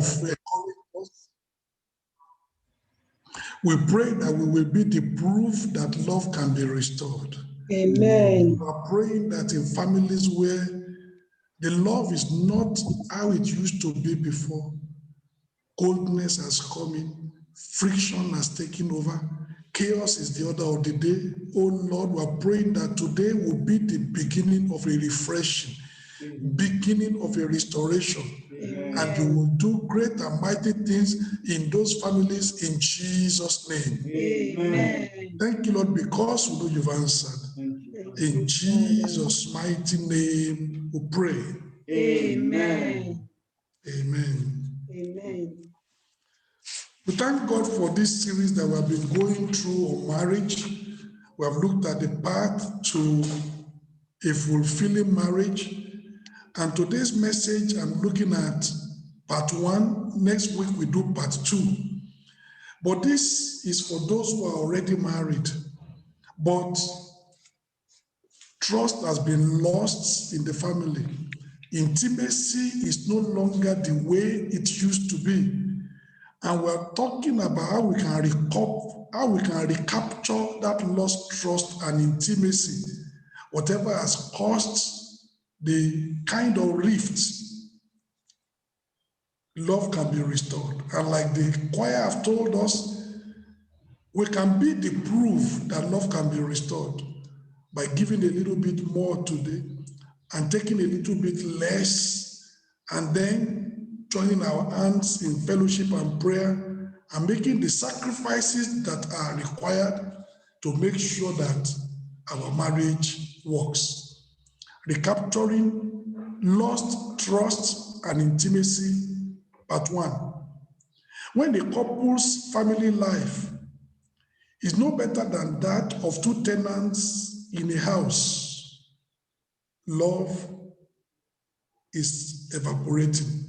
have encouraged us. We pray that we will be the proof that love can be restored. Amen. We are praying that in families where the love is not how it used to be before, coldness has come in, friction has taken over, chaos is the order of the day. Oh Lord, we are praying that today will be the beginning of a refreshing, beginning of a restoration. Amen. And you will do great and mighty things in those families in Jesus' name. Amen. Thank you, Lord, because we know you've answered. In Jesus' mighty name we pray. Amen. Amen. Amen. We thank God for this series that we have been going through on marriage. We have looked at the path to a fulfilling marriage. And today's message, I'm looking at part 1. Next week, we do part 2. But this is for those who are already married. But trust has been lost in the family. Intimacy is no longer the way it used to be. And we're talking about how we can recapture that lost trust and intimacy, whatever has caused the kind of rifts. Love can be restored. And like the choir have told us, we can be the proof that love can be restored by giving a little bit more today and taking a little bit less, and then joining our hands in fellowship and prayer and making the sacrifices that are required to make sure that our marriage works. Recapturing lost trust and intimacy, part 1. When a couple's family life is no better than that of two tenants in a house, love is evaporating.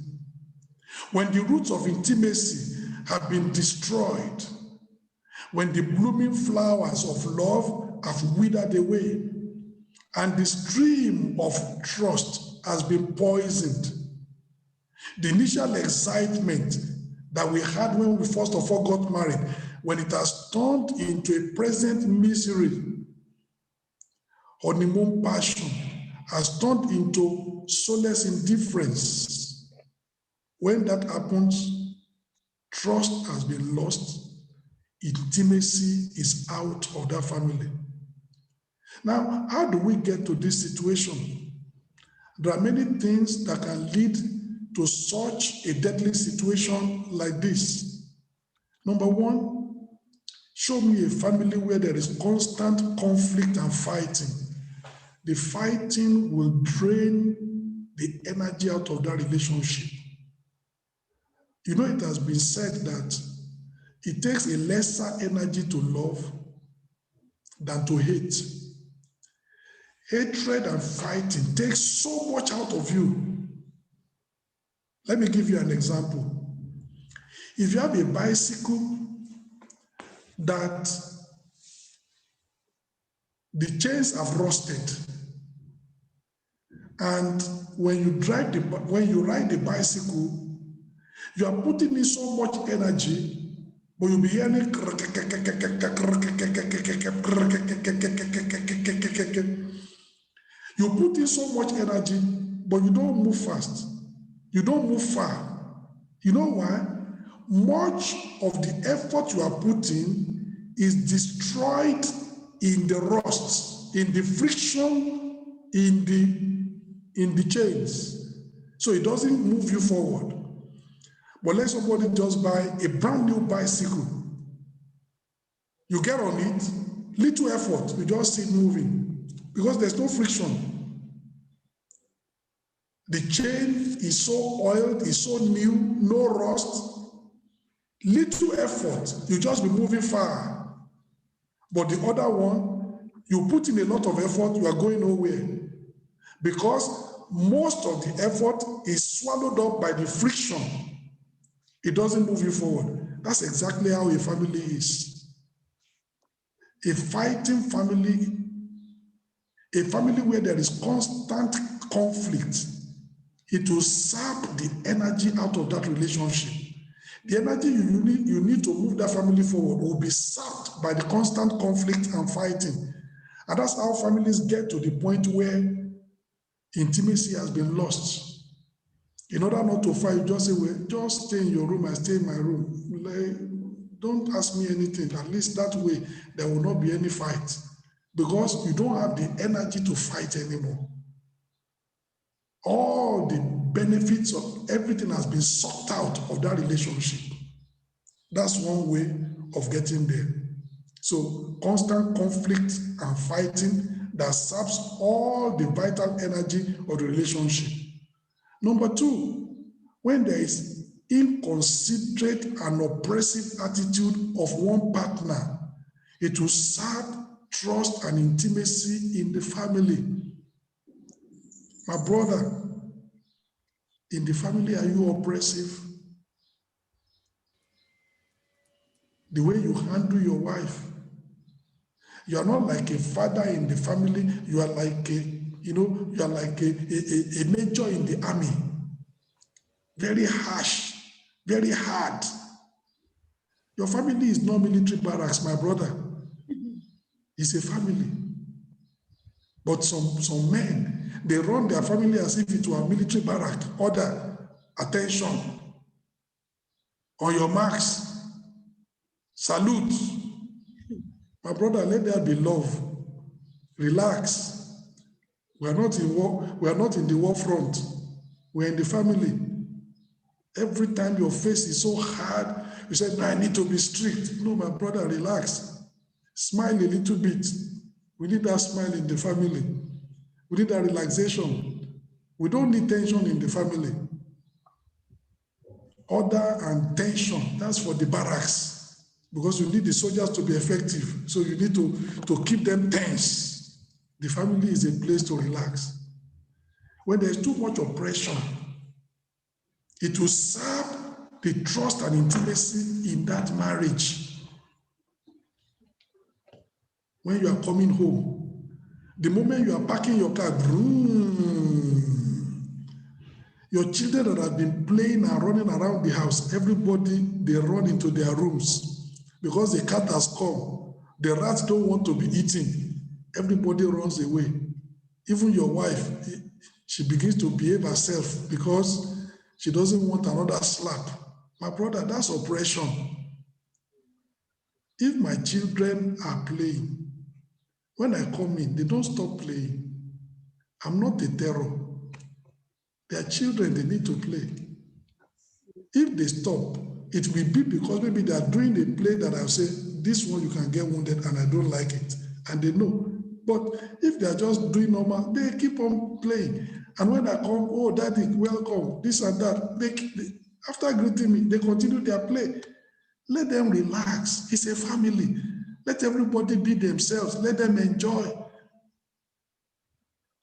When the roots of intimacy have been destroyed, when the blooming flowers of love have withered away, and the stream of trust has been poisoned, the initial excitement that we had when we first of all got married, when it has turned into a present misery, honeymoon passion has turned into soulless indifference. When that happens, trust has been lost, intimacy is out of that family. Now, how do we get to this situation? There are many things that can lead to such a deadly situation like this. Number 1, show me a family where there is constant conflict and fighting. The fighting will drain the energy out of that relationship. You know, it has been said that it takes a lesser energy to love than to hate. Hatred and fighting takes so much out of you. Let me give you an example. If you have a bicycle that the chains have rusted, and when you ride the bicycle, you are putting in so much energy, but you'll be hearing you put in so much energy, but you don't move fast. You don't move far. You know why? Much of the effort you are putting is destroyed in the rust, in the friction, in the chains. So it doesn't move you forward. But let somebody just buy a brand new bicycle. You get on it, little effort, you just see it moving because there's no friction. The chain is so oiled, is so new, no rust. Little effort, you just be moving far. But the other one, you put in a lot of effort, you are going nowhere. Because most of the effort is swallowed up by the friction. It doesn't move you forward. That's exactly how a family is. A fighting family, a family where there is constant conflict it will sap the energy out of that relationship. The energy you need to move that family forward will be sapped by the constant conflict and fighting. And that's how families get to the point where intimacy has been lost. In order not to fight, just say, well, just stay in your room, I stay in my room. Don't ask me anything. At least that way, there will not be any fight. Because you don't have the energy to fight anymore. All the benefits of everything has been sucked out of that relationship. That's one way of getting there. So constant conflict and fighting that saps all the vital energy of the relationship. Number two, when there is inconsiderate and oppressive attitude of one partner, it will sap trust and intimacy in the family. My brother, in the family, are you oppressive? The way you handle your wife. You are not like a father in the family. You are like you are like a major in the army. Very harsh, very hard. Your family is not military barracks, my brother. It's a family. But some men, they run their family as if it were a military barrack. Order, attention, on your marks, salute. My brother, let there be love. Relax. We are not in war. We are not in the war front. We're in the family. Every time your face is so hard, you say, no, I need to be strict. No, my brother, relax. Smile a little bit. We need that smile in the family. We need that relaxation. We don't need tension in the family. Order and tension, that's for the barracks. Because you need the soldiers to be effective. So you need to keep them tense. The family is a place to relax. When there's too much oppression, it will sap the trust and intimacy in that marriage. When you are coming home, the moment you are parking your car, your children that have been playing and running around the house, everybody, they run into their rooms because the cat has come. The rats don't want to be eaten. Everybody runs away. Even your wife, she begins to behave herself because she doesn't want another slap. My brother, that's oppression. If my children are playing, when I come in, they don't stop playing. I'm not a terror. They are children, they need to play. If they stop, it will be because maybe they are doing a play that I'll say, this one you can get wounded and I don't like it. And they know. But if they are just doing normal, they keep on playing. And when I come, oh, daddy, welcome, this and that, after greeting me, they continue their play. Let them relax. It's a family. Let everybody be themselves. Let them enjoy.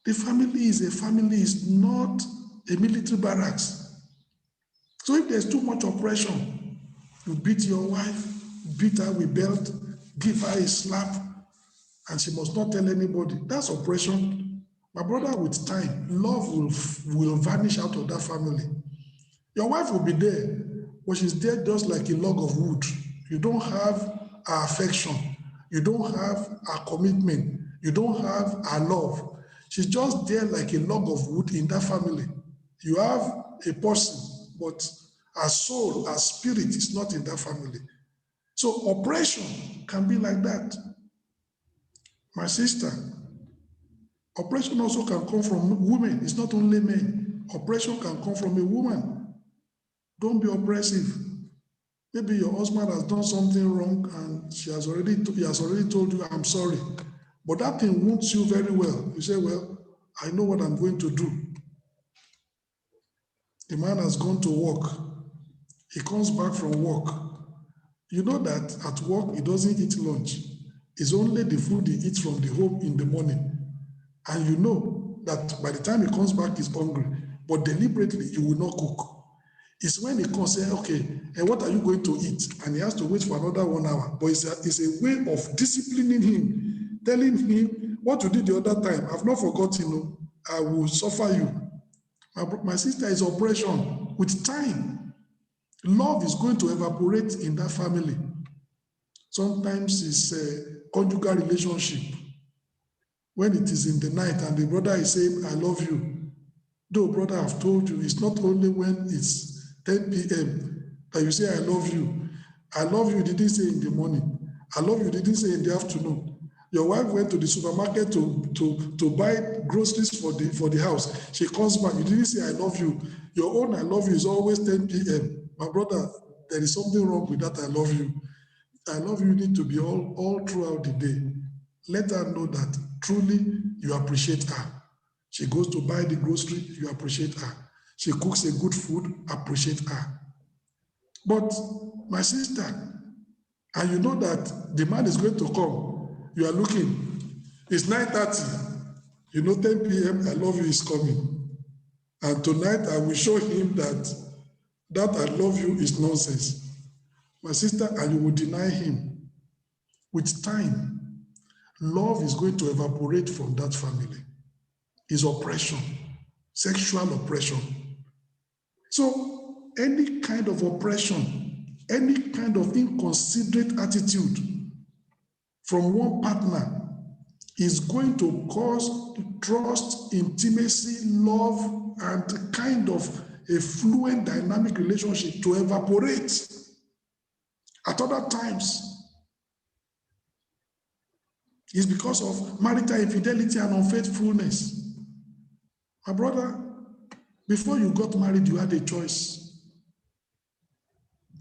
The family is a family, is not a military barracks. So if there's too much oppression, you beat your wife, beat her with belt, give her a slap, and she must not tell anybody. That's oppression. My brother, with time, love will vanish out of that family. Your wife will be there, but she's there just like a log of wood. You don't have her affection. You don't have her commitment. You don't have her love. She's just there like a log of wood in that family. You have a person, but her soul, her spirit is not in that family. So oppression can be like that. My sister, oppression also can come from women. It's not only men. Oppression can come from a woman. Don't be oppressive. Maybe your husband has done something wrong and he has already told you, I'm sorry. But that thing wounds you very well. You say, well, I know what I'm going to do. The man has gone to work. He comes back from work. You know that at work, he doesn't eat lunch. It's only the food he eats from the home in the morning. And you know that by the time he comes back, he's hungry. But deliberately, you will not cook. It's when he comes and says, okay, and what are you going to eat? And he has to wait for another 1 hour. But it's a way of disciplining him, telling him what you did the other time. I've not forgotten, I will suffer you. My sister, is oppression. With time, love is going to evaporate in that family. Sometimes it's a conjugal relationship. When it is in the night and the brother is saying, I love you, though brother, I've told you, it's not only when it's 10 p.m. that you say, I love you. I love you didn't say in the morning. I love you didn't say in the afternoon. Your wife went to the supermarket to buy groceries for the house. She comes back. You didn't say I love you. Your own I love you is always 10 p.m. My brother, there is something wrong with that I love you. I love you need to be all throughout the day. Let her know that truly you appreciate her. She goes to buy the grocery, you appreciate her. She cooks a good food, appreciate her. But my sister, and you know that the man is going to come, you are looking, it's 9:30, you know 10 p.m. I love you is coming. And tonight I will show him that I love you is nonsense. My sister, and you will deny him. With time, love is going to evaporate from that family. It's oppression, sexual oppression. So any kind of oppression, any kind of inconsiderate attitude from one partner is going to cause trust, intimacy, love, and kind of a fluent dynamic relationship to evaporate. At other times, it's because of marital infidelity and unfaithfulness. My brother, before you got married, you had a choice.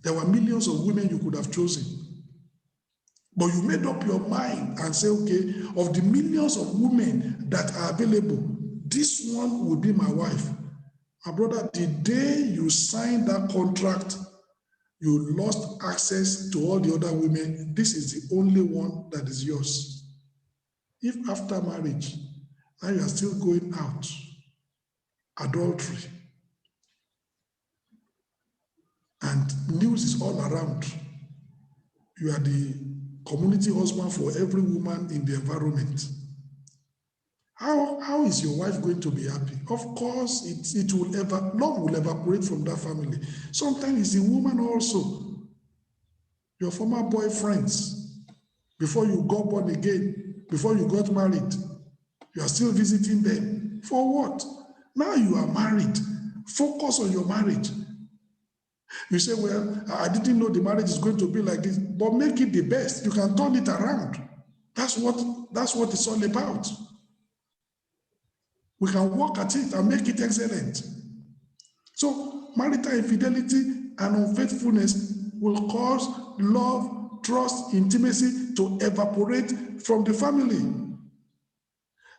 There were millions of women you could have chosen. But you made up your mind and say, okay, of the millions of women that are available, this one will be my wife. My brother, the day you signed that contract, you lost access to all the other women. This is the only one that is yours. If after marriage, now you are still going out, adultery, and news is all around, you are the community husband for every woman in the environment. How is your wife going to be happy? Of course, love will evaporate from that family. Sometimes it's the woman also. Your former boyfriends, before you got born again, before you got married, you are still visiting them. For what? Now you are married. Focus on your marriage. You say, well, I didn't know the marriage is going to be like this, but make it the best. You can turn it around. That's what it's all about. We can work at it and make it excellent. So marital infidelity and unfaithfulness will cause love, trust, intimacy to evaporate from the family.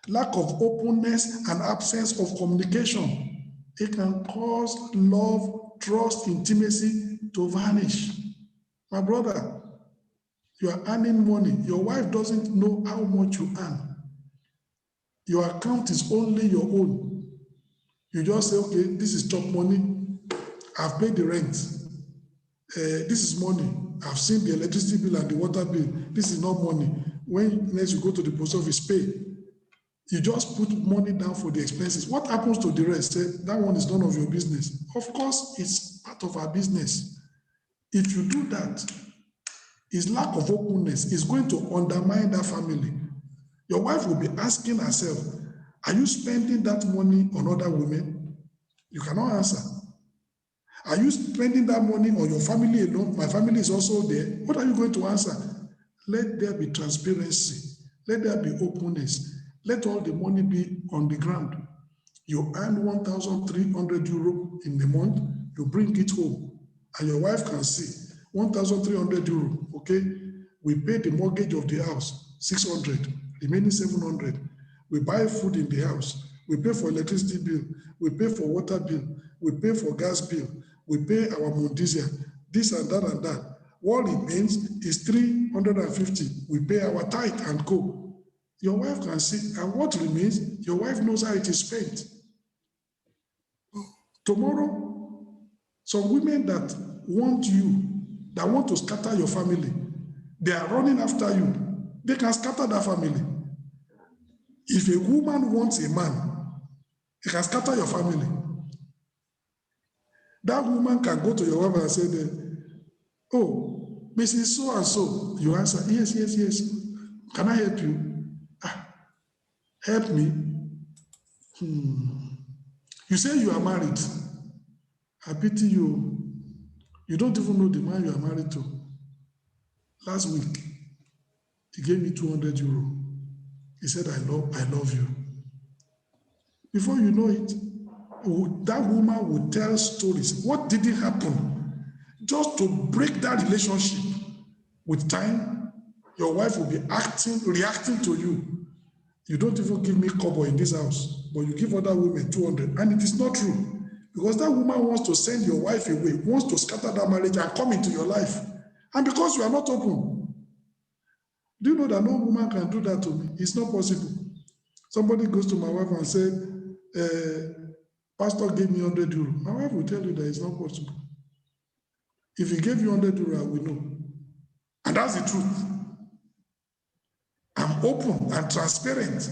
Lack of openness and absence of communication, it can cause love, trust, intimacy to vanish. My brother, you are earning money. Your wife doesn't know how much you earn. Your account is only your own. You just say, okay, this is top money. I've paid the rent. This is money. I've seen the electricity bill and the water bill. This is not money. When next you go to the post office, pay. You just put money down for the expenses. What happens to the rest? Say, that one is none of your business. Of course, it's part of our business. If you do that, it's lack of openness. It's going to undermine that family. Your wife will be asking herself, are you spending that money on other women? You cannot answer. Are you spending that money on your family alone? My family is also there. What are you going to answer? Let there be transparency. Let there be openness. Let all the money be on the ground. You earn 1,300 euro in the month, you bring it home, and your wife can see 1,300 euro, okay? We pay the mortgage of the house, 600, remaining 700. We buy food in the house. We pay for electricity bill. We pay for water bill. We pay for gas bill. We pay our mondizia, this and that and that. What remains is 350. We pay our tithe and co. Your wife can see, and what remains, your wife knows how it is spent. Tomorrow, some women that want you, that want to scatter your family, they are running after you. They can scatter that family. If a woman wants a man, he can scatter your family. That woman can go to your wife and say, oh, Mrs. So and so. You answer, yes, yes, yes. Can I help you? Help me. You say you are married. I pity you. You don't even know the man you are married to. Last week, he gave me 200 euro. He said, I love you. Before you know it, that woman will tell stories. What didn't happen? Just to break that relationship. With time, your wife will be reacting to you. You don't even give me kobo in this house, but you give other women 200. And it is not true. Because that woman wants to send your wife away, wants to scatter that marriage and come into your life. And because you are not open. Do you know that no woman can do that to me? It's not possible. Somebody goes to my wife and said, Pastor gave me 100 euro. My wife will tell you that it's not possible. If he gave you 100 euro, I will know. And that's the truth. I'm open and transparent.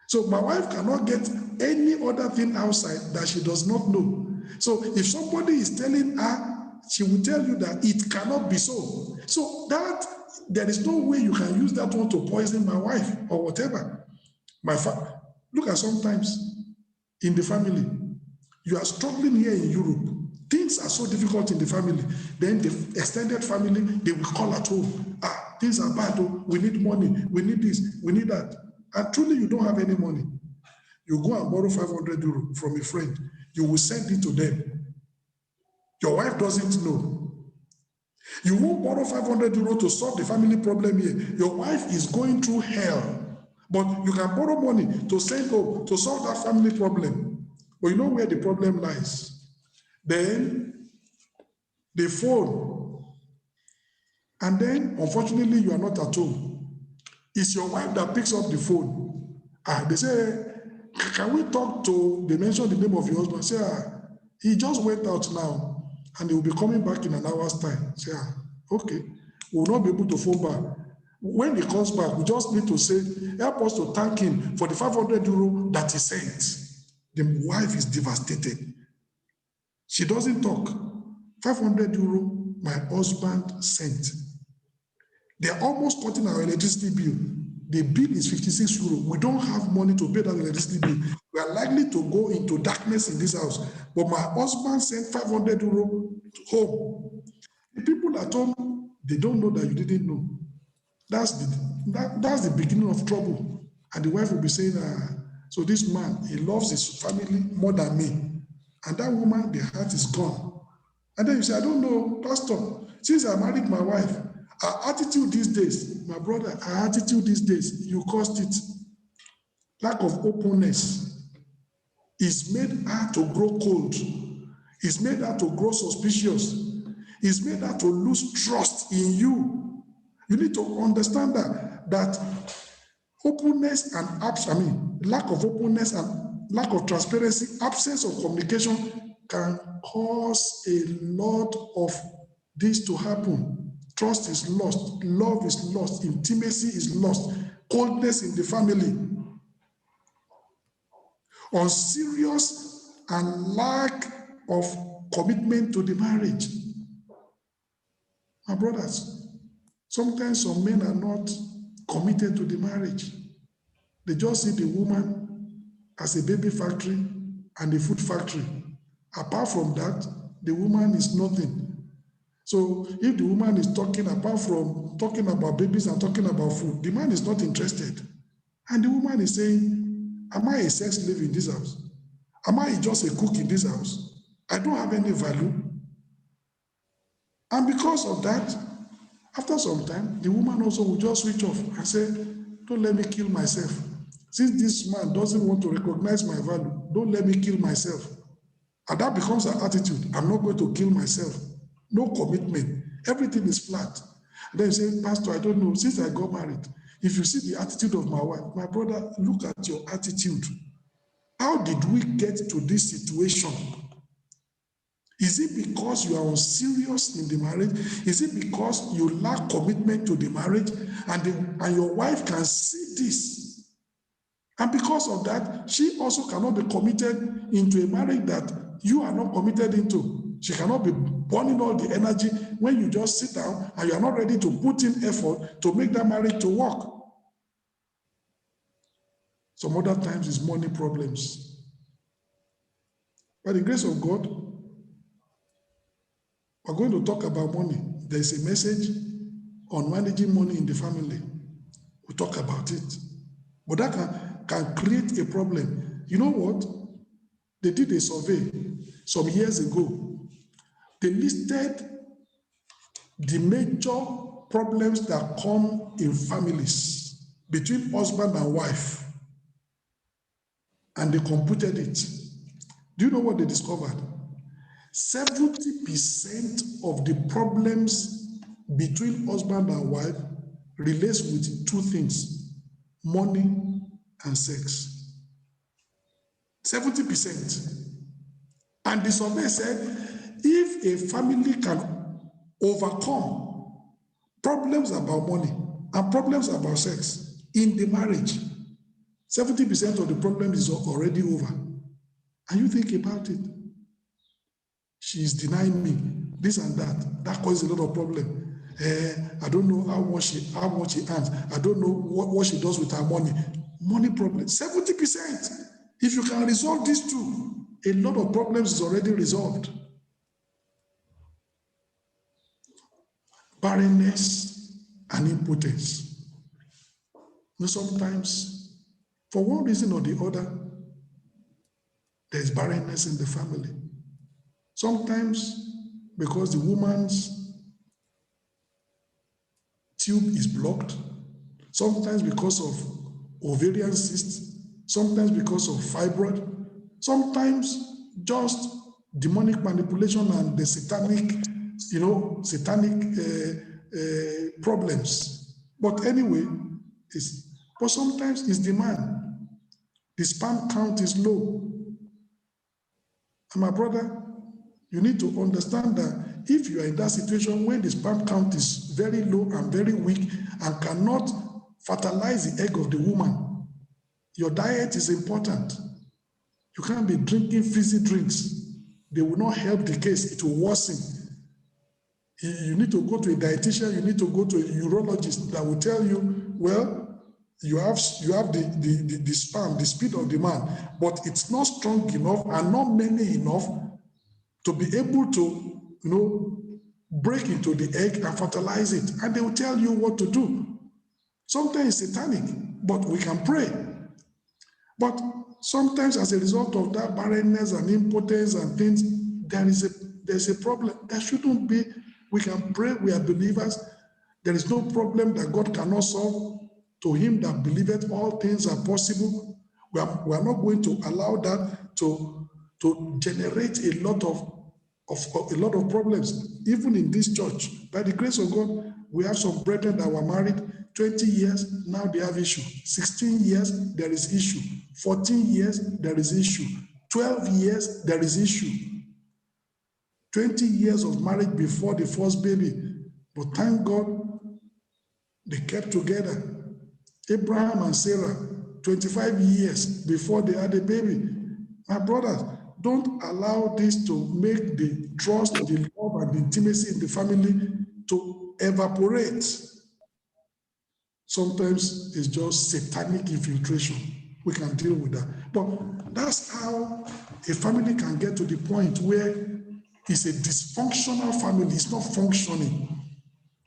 So my wife cannot get any other thing outside that she does not know. So if somebody is telling her, she will tell you that it cannot be so. So that there is no way you can use that one to poison my wife or whatever. Look at sometimes in the family, you are struggling here in Europe. Things are so difficult in the family. Then the extended family, they will call at home. Things are bad. Oh, we need money. We need this. We need that. And truly, you don't have any money. You go and borrow 500 euro from a friend. You will send it to them. Your wife doesn't know. You won't borrow 500 euro to solve the family problem here. Your wife is going through hell. But you can borrow money to send home to solve that family problem. But you know where the problem lies. Then the phone. And then, unfortunately, you are not at home. It's your wife that picks up the phone. They say, can we talk to, they mention the name of your husband. Say, he just went out now and he will be coming back in an hour's time. Say, okay, we will not be able to phone back. When he comes back, we just need to say, help us to thank him for the 500 euro that he sent. The wife is devastated. She doesn't talk. 500 euro my husband sent. They are almost cutting our electricity bill. The bill is 56 euro. We don't have money to pay that electricity bill. We are likely to go into darkness in this house. But my husband sent 500 euro home. The people at home, they don't know that you didn't know. That's the beginning of trouble. And the wife will be saying, so this man, he loves his family more than me. And that woman, the heart is gone. And then you say, I don't know, Pastor, since I married my wife, our attitude these days, my brother, our attitude these days, you caused it. Lack of openness is made her to grow cold. It's made her to grow suspicious. It's made her to lose trust in you. You need to understand that openness and lack of openness and lack of transparency, absence of communication can cause a lot of this to happen. Trust is lost, love is lost, intimacy is lost, coldness in the family, unserious and lack of commitment to the marriage. My brothers, sometimes some men are not committed to the marriage. They just see the woman as a baby factory and a food factory. Apart from that, the woman is nothing. So if the woman is talking, apart from talking about babies and talking about food, the man is not interested. And the woman is saying, am I a sex slave in this house? Am I just a cook in this house? I don't have any value. And because of that, after some time, the woman also will just switch off and say, don't let me kill myself. Since this man doesn't want to recognize my value, don't let me kill myself. And that becomes her attitude. I'm not going to kill myself. No commitment. Everything is flat. And then you say, Pastor, I don't know. Since I got married, if you see the attitude of my wife, my brother, look at your attitude. How did we get to this situation? Is it because you are unserious in the marriage? Is it because you lack commitment to the marriage? And your wife can see this. And because of that, she also cannot be committed into a marriage that you are not committed into. She cannot be burning all the energy when you just sit down and you are not ready to put in effort to make that marriage to work. Some other times it's money problems. By the grace of God, we're going to talk about money. There's a message on managing money in the family. We'll talk about it. But that can create a problem. You know what? They did a survey some years ago. They listed the major problems that come in families between husband and wife, and they computed it. Do you know what they discovered? 70% of the problems between husband and wife relates with two things: money and sex. 70%. And the survey said, if a family can overcome problems about money and problems about sex in the marriage, 70% of the problem is already over. And you think about it. She's denying me this and that. That causes a lot of problem. I don't know how much she earns. I don't know what she does with her money. Money problem, 70%. If you can resolve these two, a lot of problems is already resolved. Barrenness and impotence. You know, sometimes, for one reason or the other, there's barrenness in the family. Sometimes because the woman's tube is blocked, sometimes because of ovarian cysts, sometimes because of fibroid, sometimes just demonic manipulation and the satanic problems. But anyway, but sometimes it's the man. The sperm count is low. And my brother, you need to understand that if you are in that situation when the sperm count is very low and very weak and cannot fertilize the egg of the woman, your diet is important. You can't be drinking fizzy drinks. They will not help the case. It will worsen. You need to go to a dietitian. You need to go to a urologist that will tell you, well, you have the sperm, the speed of the man, but it's not strong enough and not many enough to be able to, break into the egg and fertilize it. And they will tell you what to do. Sometimes it's satanic, but we can pray. But sometimes as a result of that barrenness and impotence and things, there's a problem. There shouldn't be. We can pray. We are believers. There is no problem that God cannot solve. To him that believeth, all things are possible. We are not going to allow that to generate a lot of problems. Even in this church, by the grace of God, we have some brethren that were married 20 years, now they have issue. 16 years, there is issue. 14 years, there is issue. 12 years, there is issue. 20 years of marriage before the first baby. But thank God, they kept together. Abraham and Sarah, 25 years before they had a baby. My brothers, don't allow this to make the trust, the love, and the intimacy in the family to evaporate. Sometimes it's just satanic infiltration. We can deal with that. But that's how a family can get to the point where it's a dysfunctional family. It's not functioning.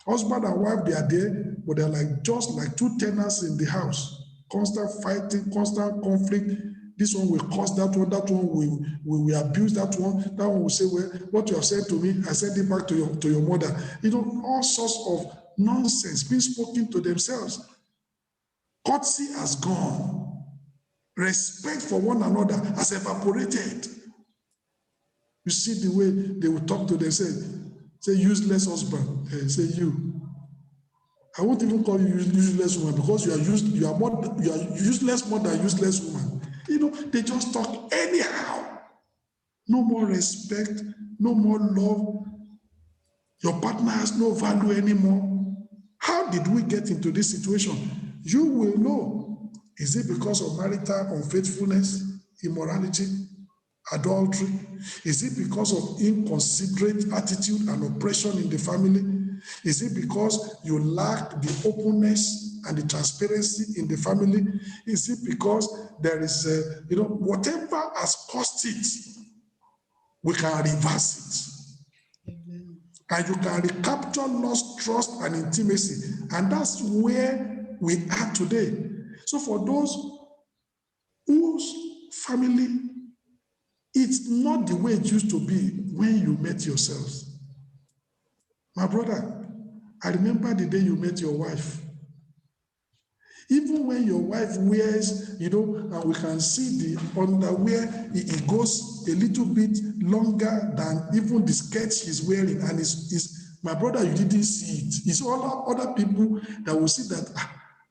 Husband and wife, they are there, but they're just like two tenants in the house. Constant fighting, constant conflict. This one will cause that one will abuse that one will say, well, what you have said to me, I send it back to your mother. All sorts of nonsense being spoken to themselves. Courtesy has gone. Respect for one another has evaporated. You see the way they will talk to themselves. Say useless husband. Say you. I won't even call you useless woman because you are useless more than useless woman. They just talk anyhow. No more respect, no more love. Your partner has no value anymore. How did we get into this situation? You will know. Is it because of marital unfaithfulness, immorality, adultery? Is it because of inconsiderate attitude and oppression in the family? Is it because you lack the openness and the transparency in the family? Is it because there is, whatever has caused it, we can reverse it. Amen. And you can recapture lost trust and intimacy. And that's where we are today. So for those whose family, it's not the way it used to be when you met yourselves. My brother, I remember the day you met your wife. Even when your wife wears, and we can see the underwear, it goes a little bit longer than even the skirt she's wearing. And it's my brother, you didn't see it. It's all other people that will see that,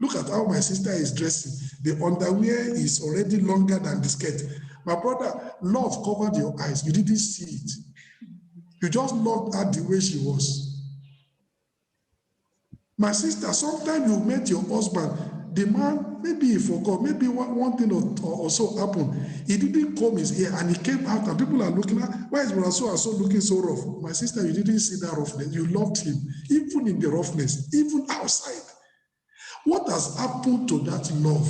look at how my sister is dressing. The underwear is already longer than the skirt. My brother, love covered your eyes. You didn't see it. You just loved her the way she was. My sister, sometimes you met your husband, the man, maybe he forgot, maybe one thing or so happened. He didn't comb his hair and he came out and people are looking at, why is brother so and so looking so rough? My sister, you didn't see that roughness. You loved him, even in the roughness, even outside. What has happened to that love?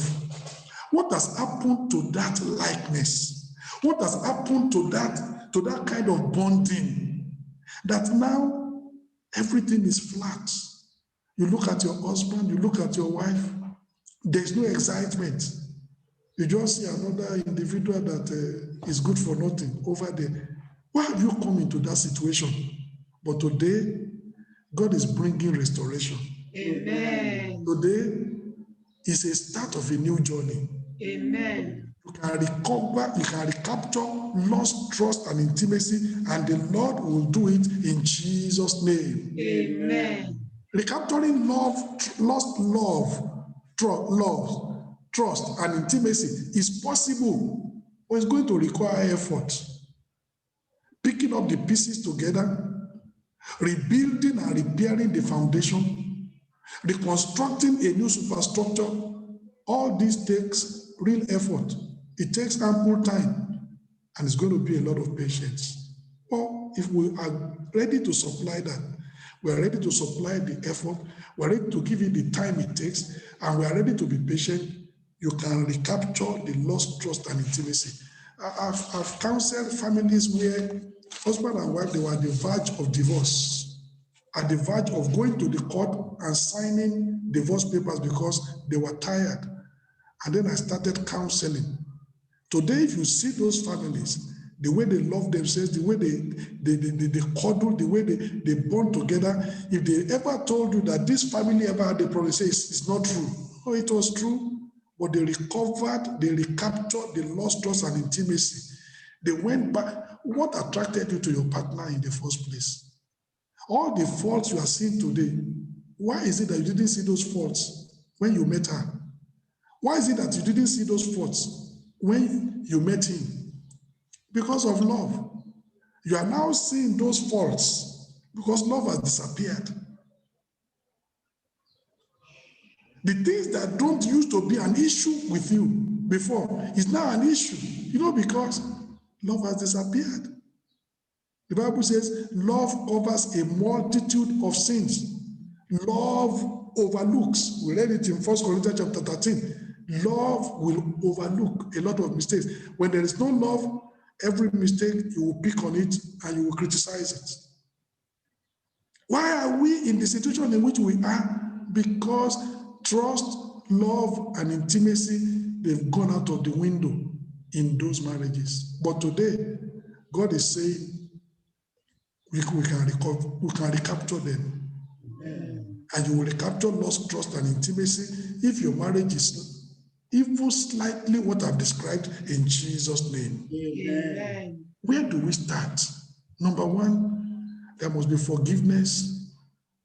What has happened to that likeness? What has happened to that kind of bonding? That now everything is flat. You look at your husband, you look at your wife, there's no excitement. You just see another individual that is good for nothing over there. Why have you come into that situation? But today, God is bringing restoration. Amen. Today is a start of a new journey. Amen. You can recover, you can recapture lost trust and intimacy, and the Lord will do it in Jesus' name. Amen. Recapturing lost love, trust, and intimacy is possible, but it's going to require effort. Picking up the pieces together, rebuilding and repairing the foundation, reconstructing a new superstructure, all this takes real effort. It takes ample time, and it's going to be a lot of patience. Or if we are ready to supply that, we are ready to supply the effort, we are ready to give it the time it takes, and we are ready to be patient, you can recapture the lost trust and intimacy. I've counseled families where husband and wife, they were at the verge of divorce, at the verge of going to the court and signing divorce papers because they were tired. And then I started counseling. Today, if you see those families, the way they love themselves, the way they cuddle, the way they bond together, if they ever told you that this family ever had a problem, say it's not true. Oh, it was true. But they recovered, they recaptured the lost trust and intimacy. They went back. What attracted you to your partner in the first place? All the faults you are seeing today, why is it that you didn't see those faults when you met her? Why is it that you didn't see those faults when you met him? Because of love. You are now seeing those faults because love has disappeared. The things that don't used to be an issue with you before is now an issue, because love has disappeared. The Bible says love covers a multitude of sins. Love overlooks. We read it in 1 Corinthians chapter 13. Love will overlook a lot of mistakes. When there is no love, every mistake you will pick on it and you will criticize it. Why are we in the situation in which we are? Because trust, love, and intimacy, they've gone out of the window in those marriages. But today, God is saying we can recapture them. Amen. And you will recapture lost trust and intimacy if your marriage is even slightly what I've described in Jesus' name. Amen. Where do we start? Number one, there must be forgiveness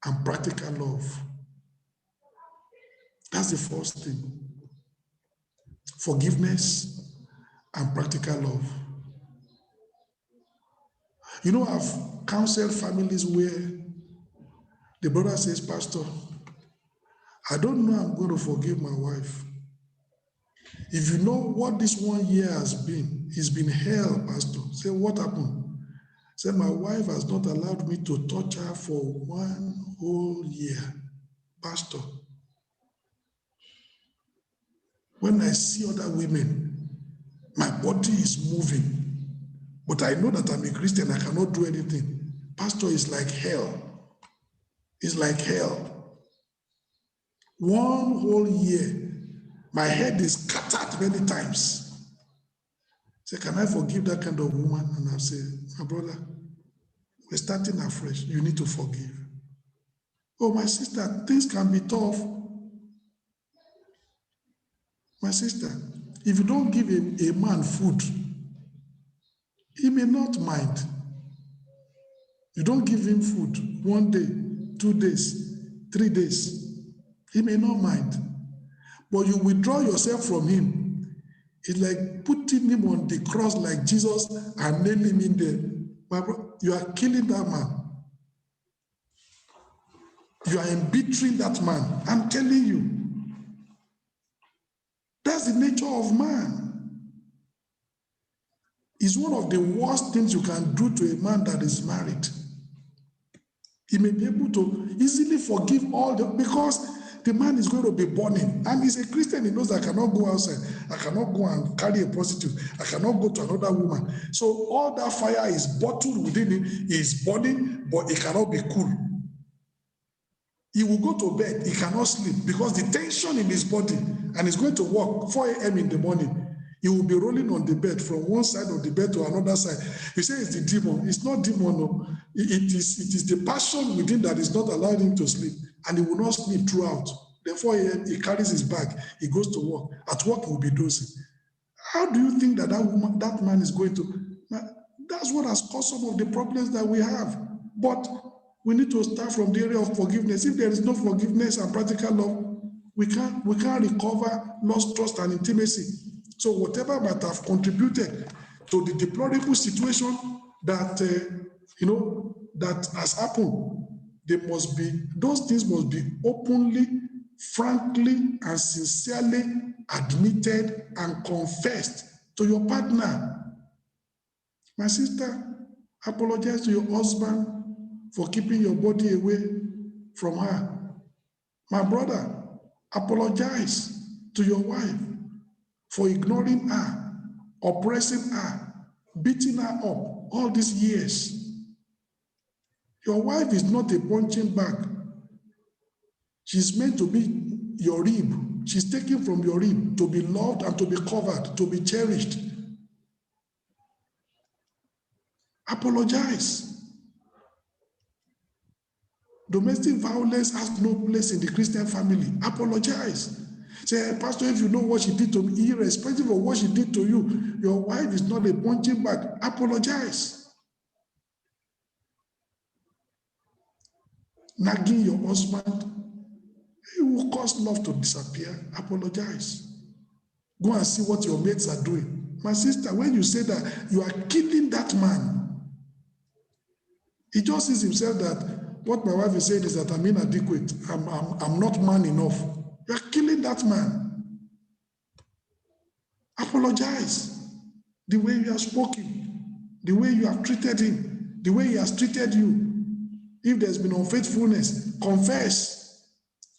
and practical love. That's the first thing. Forgiveness and practical love. I've counseled families where the brother says, Pastor, I don't know I'm going to forgive my wife. If you know what this 1 year has been, it's been hell, Pastor. Say, what happened? Say, my wife has not allowed me to touch her for 1 whole year. Pastor, when I see other women, my body is moving, but I know that I'm a Christian, I cannot do anything. Pastor, it's like hell. It's like hell. 1 whole year, my head is scattered many times. Say, can I forgive that kind of woman? And I say, my brother, we're starting afresh. You need to forgive. Oh, my sister, things can be tough. My sister, if you don't give a man food, he may not mind. You don't give him food 1 day, 2 days, 3 days, he may not mind. But you withdraw yourself from him. It's like putting him on the cross like Jesus and nailing him in there. My brother, you are killing that man. You are embittering that man. I'm telling you. That's the nature of man. It's one of the worst things you can do to a man that is married. He may be able to easily forgive all because the man is going to be burning. And he's a Christian, he knows I cannot go outside. I cannot go and carry a prostitute. I cannot go to another woman. So all that fire is bottled within him, is burning, but it cannot be cool. He will go to bed, he cannot sleep because the tension in his body, and he's going to work 4 a.m. in the morning. He will be rolling on the bed from one side of the bed to another side. You say it's the demon. It's not demon, no. It is the passion within that is not allowing him to sleep, and he will not sleep throughout. Then 4 a.m. he carries his bag, he goes to work. At work he will be dozing. How do you think that that man is going to? That's what has caused some of the problems that we have. But we need to start from the area of forgiveness. If there is no forgiveness and practical love, we can't recover lost trust and intimacy. So whatever might have contributed to the deplorable situation that that has happened, those things must be openly, frankly, and sincerely admitted and confessed to your partner. My sister, apologize to your husband for keeping your body away from her. My brother, apologize to your wife for ignoring her, oppressing her, beating her up all these years. Your wife is not a punching bag. She's meant to be your rib. She's taken from your rib to be loved and to be covered, to be cherished. Apologize. Domestic violence has no place in the Christian family. Apologize. Say, Pastor, if you know what she did to me, irrespective of what she did to you, your wife is not a punching bag. Apologize. Nagging your husband, it will cause love to disappear. Apologize. Go and see what your mates are doing. My sister, when you say that, you are killing that man. He just sees himself that what my wife is saying is that I'm inadequate. I'm not man enough. You are killing that man. Apologize. The way you have spoken, the way you have treated him, the way he has treated you. If there's been unfaithfulness, confess.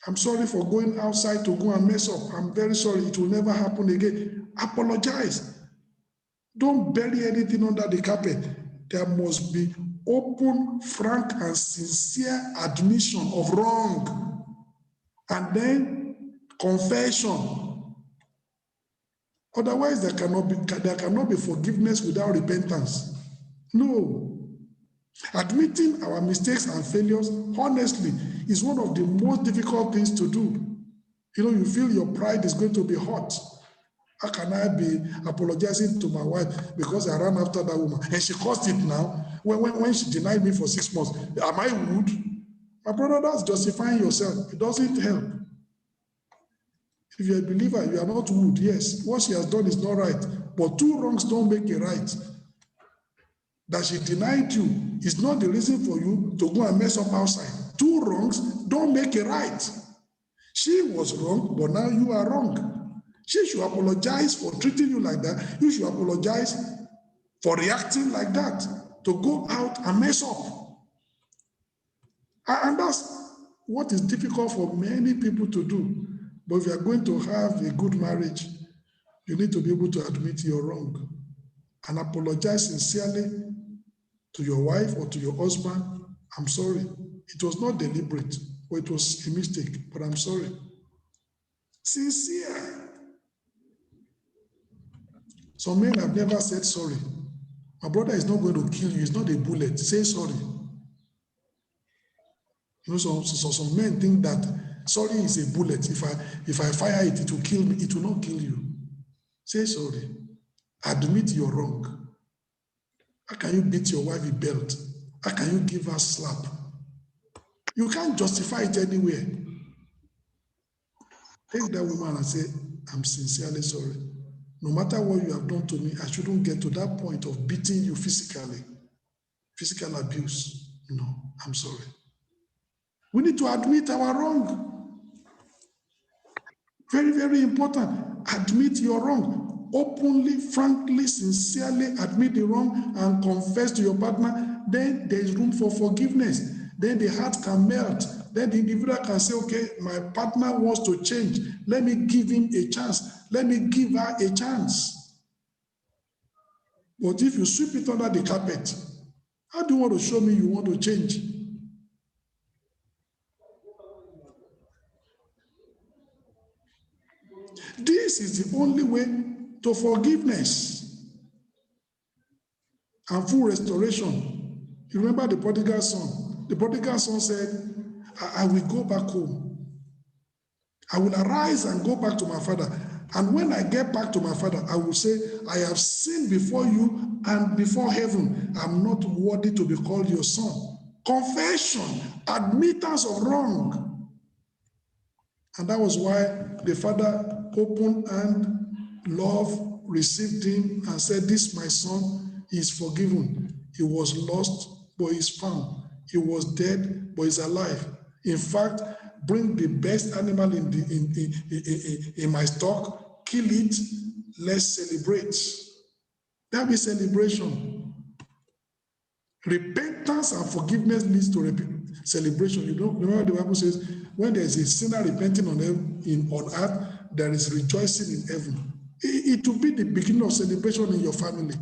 I'm sorry for going outside to go and mess up. I'm very sorry. It will never happen again. Apologize. Don't bury anything under the carpet. There must be open, frank, and sincere admission of wrong. And then confession. Otherwise, there cannot be forgiveness without repentance. No. Admitting our mistakes and failures, honestly, is one of the most difficult things to do. You feel your pride is going to be hurt. How can I be apologizing to my wife because I ran after that woman? And she caused it now. When she denied me for 6 months, am I rude? My brother, that's justifying yourself. It doesn't help. If you're a believer, you are not rude. Yes, what she has done is not right. But 2 wrongs don't make it right. That she denied you is not the reason for you to go and mess up outside. 2 wrongs don't make it right. She was wrong, but now you are wrong. She should apologize for treating you like that. You should apologize for reacting like that, to go out and mess up. And that's what is difficult for many people to do. But if you are going to have a good marriage, you need to be able to admit you're wrong and apologize sincerely to your wife or to your husband. I'm sorry. It was not deliberate, or it was a mistake, but I'm sorry. Sincere. Some men have never said sorry. My brother is not going to kill you. It's not a bullet. Say sorry. You know, some men think that sorry is a bullet. If I fire it, it will kill me. It will not kill you. Say sorry. Admit you're wrong. How can you beat your wife with belt? How can you give her slap? You can't justify it anywhere. Take that woman and say, I'm sincerely sorry. No matter what you have done to me, I shouldn't get to that point of beating you physically. Physical abuse. No, I'm sorry. We need to admit our wrong. Very, very important. Admit your wrong. Openly, frankly, sincerely admit the wrong and confess to your partner. Then there is room for forgiveness. Then the heart can melt. Then the individual can say, okay, my partner wants to change. Let me give him a chance. Let me give her a chance. But if you sweep it under the carpet, how do you want to show me you want to change? This is the only way to forgiveness and full restoration. You remember the prodigal son? The prodigal son said, I will go back home. I will arise and go back to my father. And when I get back to my father, I will say, I have sinned before you and before heaven. I'm not worthy to be called your son. Confession, admittance of wrong. And that was why the father opened and love received him and said, this my son is forgiven. He was lost, but he's found. He was dead, but he's alive. In fact, bring the best animal in my stock, kill it, let's celebrate. That be celebration. Repentance and forgiveness leads to celebration. You know, remember the Bible says, when there is a sinner repenting on earth, there is rejoicing in heaven. It will be the beginning of celebration in your family.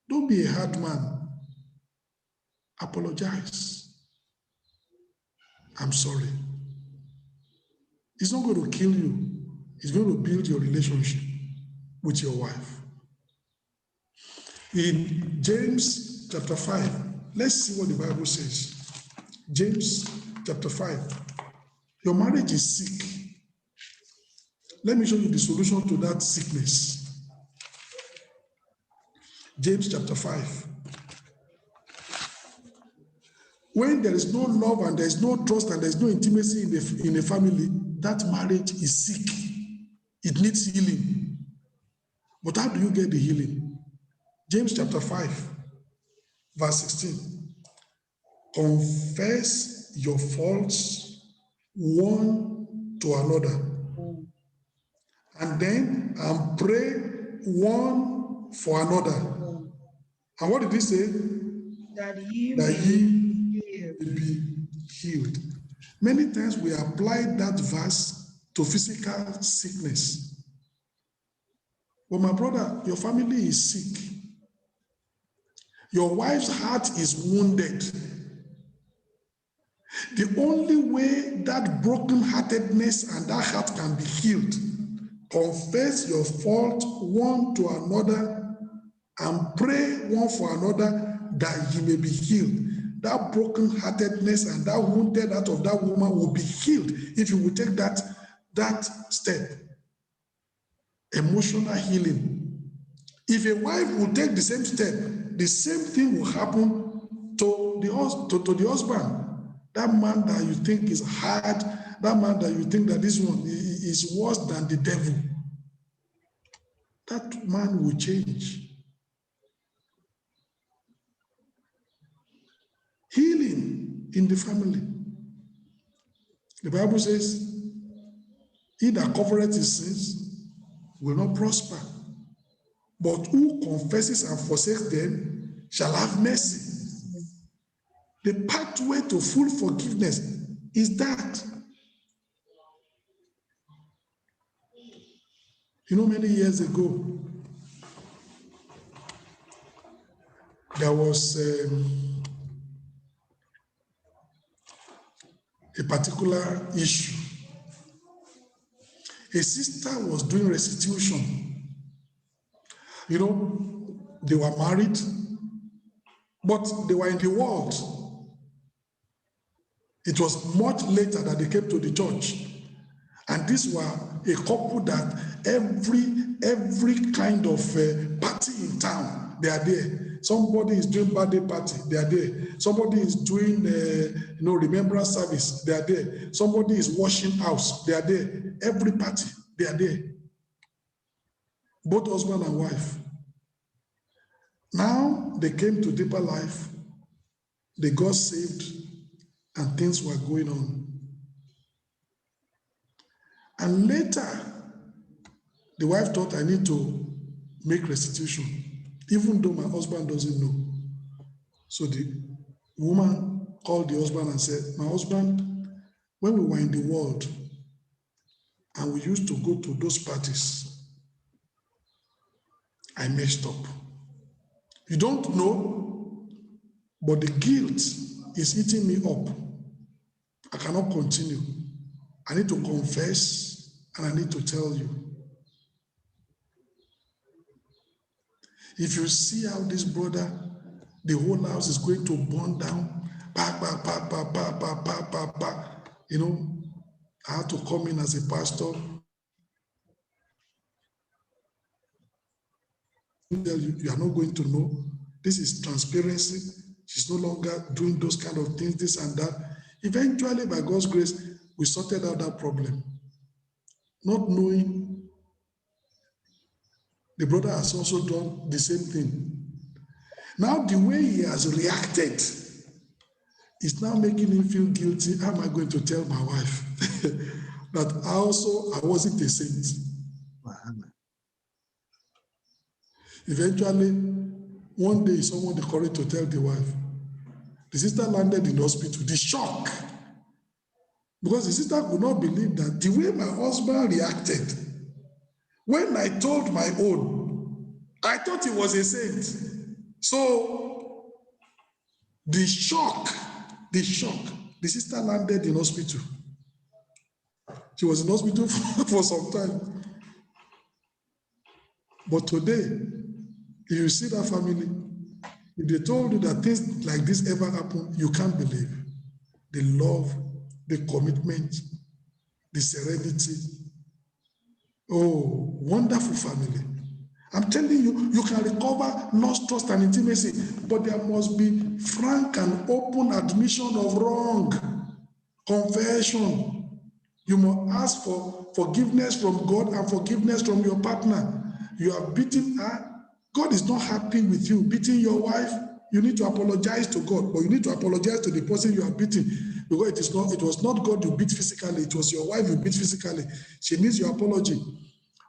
Don't be a hard man. Apologize. I'm sorry. It's not going to kill you. It's going to build your relationship with your wife. In James chapter 5, let's see what the Bible says. James chapter 5. Your marriage is sick. Let me show you the solution to that sickness. James chapter 5. When there is no love and there is no trust and there is no intimacy in a family, that marriage is sick. It needs healing. But how do you get the healing? James chapter 5, verse 16. Confess your faults one to another. And then pray one for another. And what did he say? That ye may be healed. Many times we apply that verse to physical sickness. But my brother, your family is sick. Your wife's heart is wounded. The only way that brokenheartedness and that heart can be healed, confess your fault one to another and pray one for another that ye may be healed. That brokenheartedness and that wounded heart of that woman will be healed if you will take that step. Emotional healing. If a wife will take the same step, the same thing will happen to the husband. That man that you think is hard, that man that you think that this one is worse than the devil, that man will change. Healing in the family. The Bible says He that covereth his sins will not prosper. But who confesses and forsakes them shall have mercy. The pathway to full forgiveness is that. You know, many years ago, there was a particular issue. A sister was doing restitution. You know, they were married, but they were in the world. It was much later that they came to the church. And these were a couple that every kind of party in town, they are there. Somebody is doing birthday party, they are there. Somebody is doing remembrance service, they are there. Somebody is washing house, they are there. Every party, they are there. Both husband and wife. Now they came to deeper life, they got saved, and things were going on. And later, the wife thought, I need to make restitution, even though my husband doesn't know. So the woman called the husband and said, my husband, when we were in the world and we used to go to those parties, I messed up. You don't know, but the guilt is eating me up. I cannot continue. I need to confess and I need to tell you. If you see how this brother, the whole house is going to burn down, you know, I had to come in as a pastor. You are not going to know. This is transparency. She's no longer doing those kind of things, this and that. Eventually, by God's grace, we sorted out that problem. Not knowing the brother has also done the same thing. Now, the way he has reacted is now making him feel guilty. How am I going to tell my wife that I wasn't a saint? Eventually, one day, someone had the courage to tell the wife. The sister landed in the hospital. The shock. Because the sister could not believe that the way my husband reacted, when I told my own, I thought he was a saint. So, the shock, the sister landed in hospital. She was in hospital for some time. But today, if you see that family, if they told you that things like this ever happen, you can't believe. The love, the commitment, the serenity. Oh, wonderful family. I'm telling you, you can recover lost trust and intimacy, but there must be frank and open admission of wrong, confession. You must ask for forgiveness from God and forgiveness from your partner. You have beaten her. God is not happy with you beating your wife. You need to apologize to God, but you need to apologize to the person you are beating, because it was not God you beat physically, it was your wife you beat physically. She needs your apology.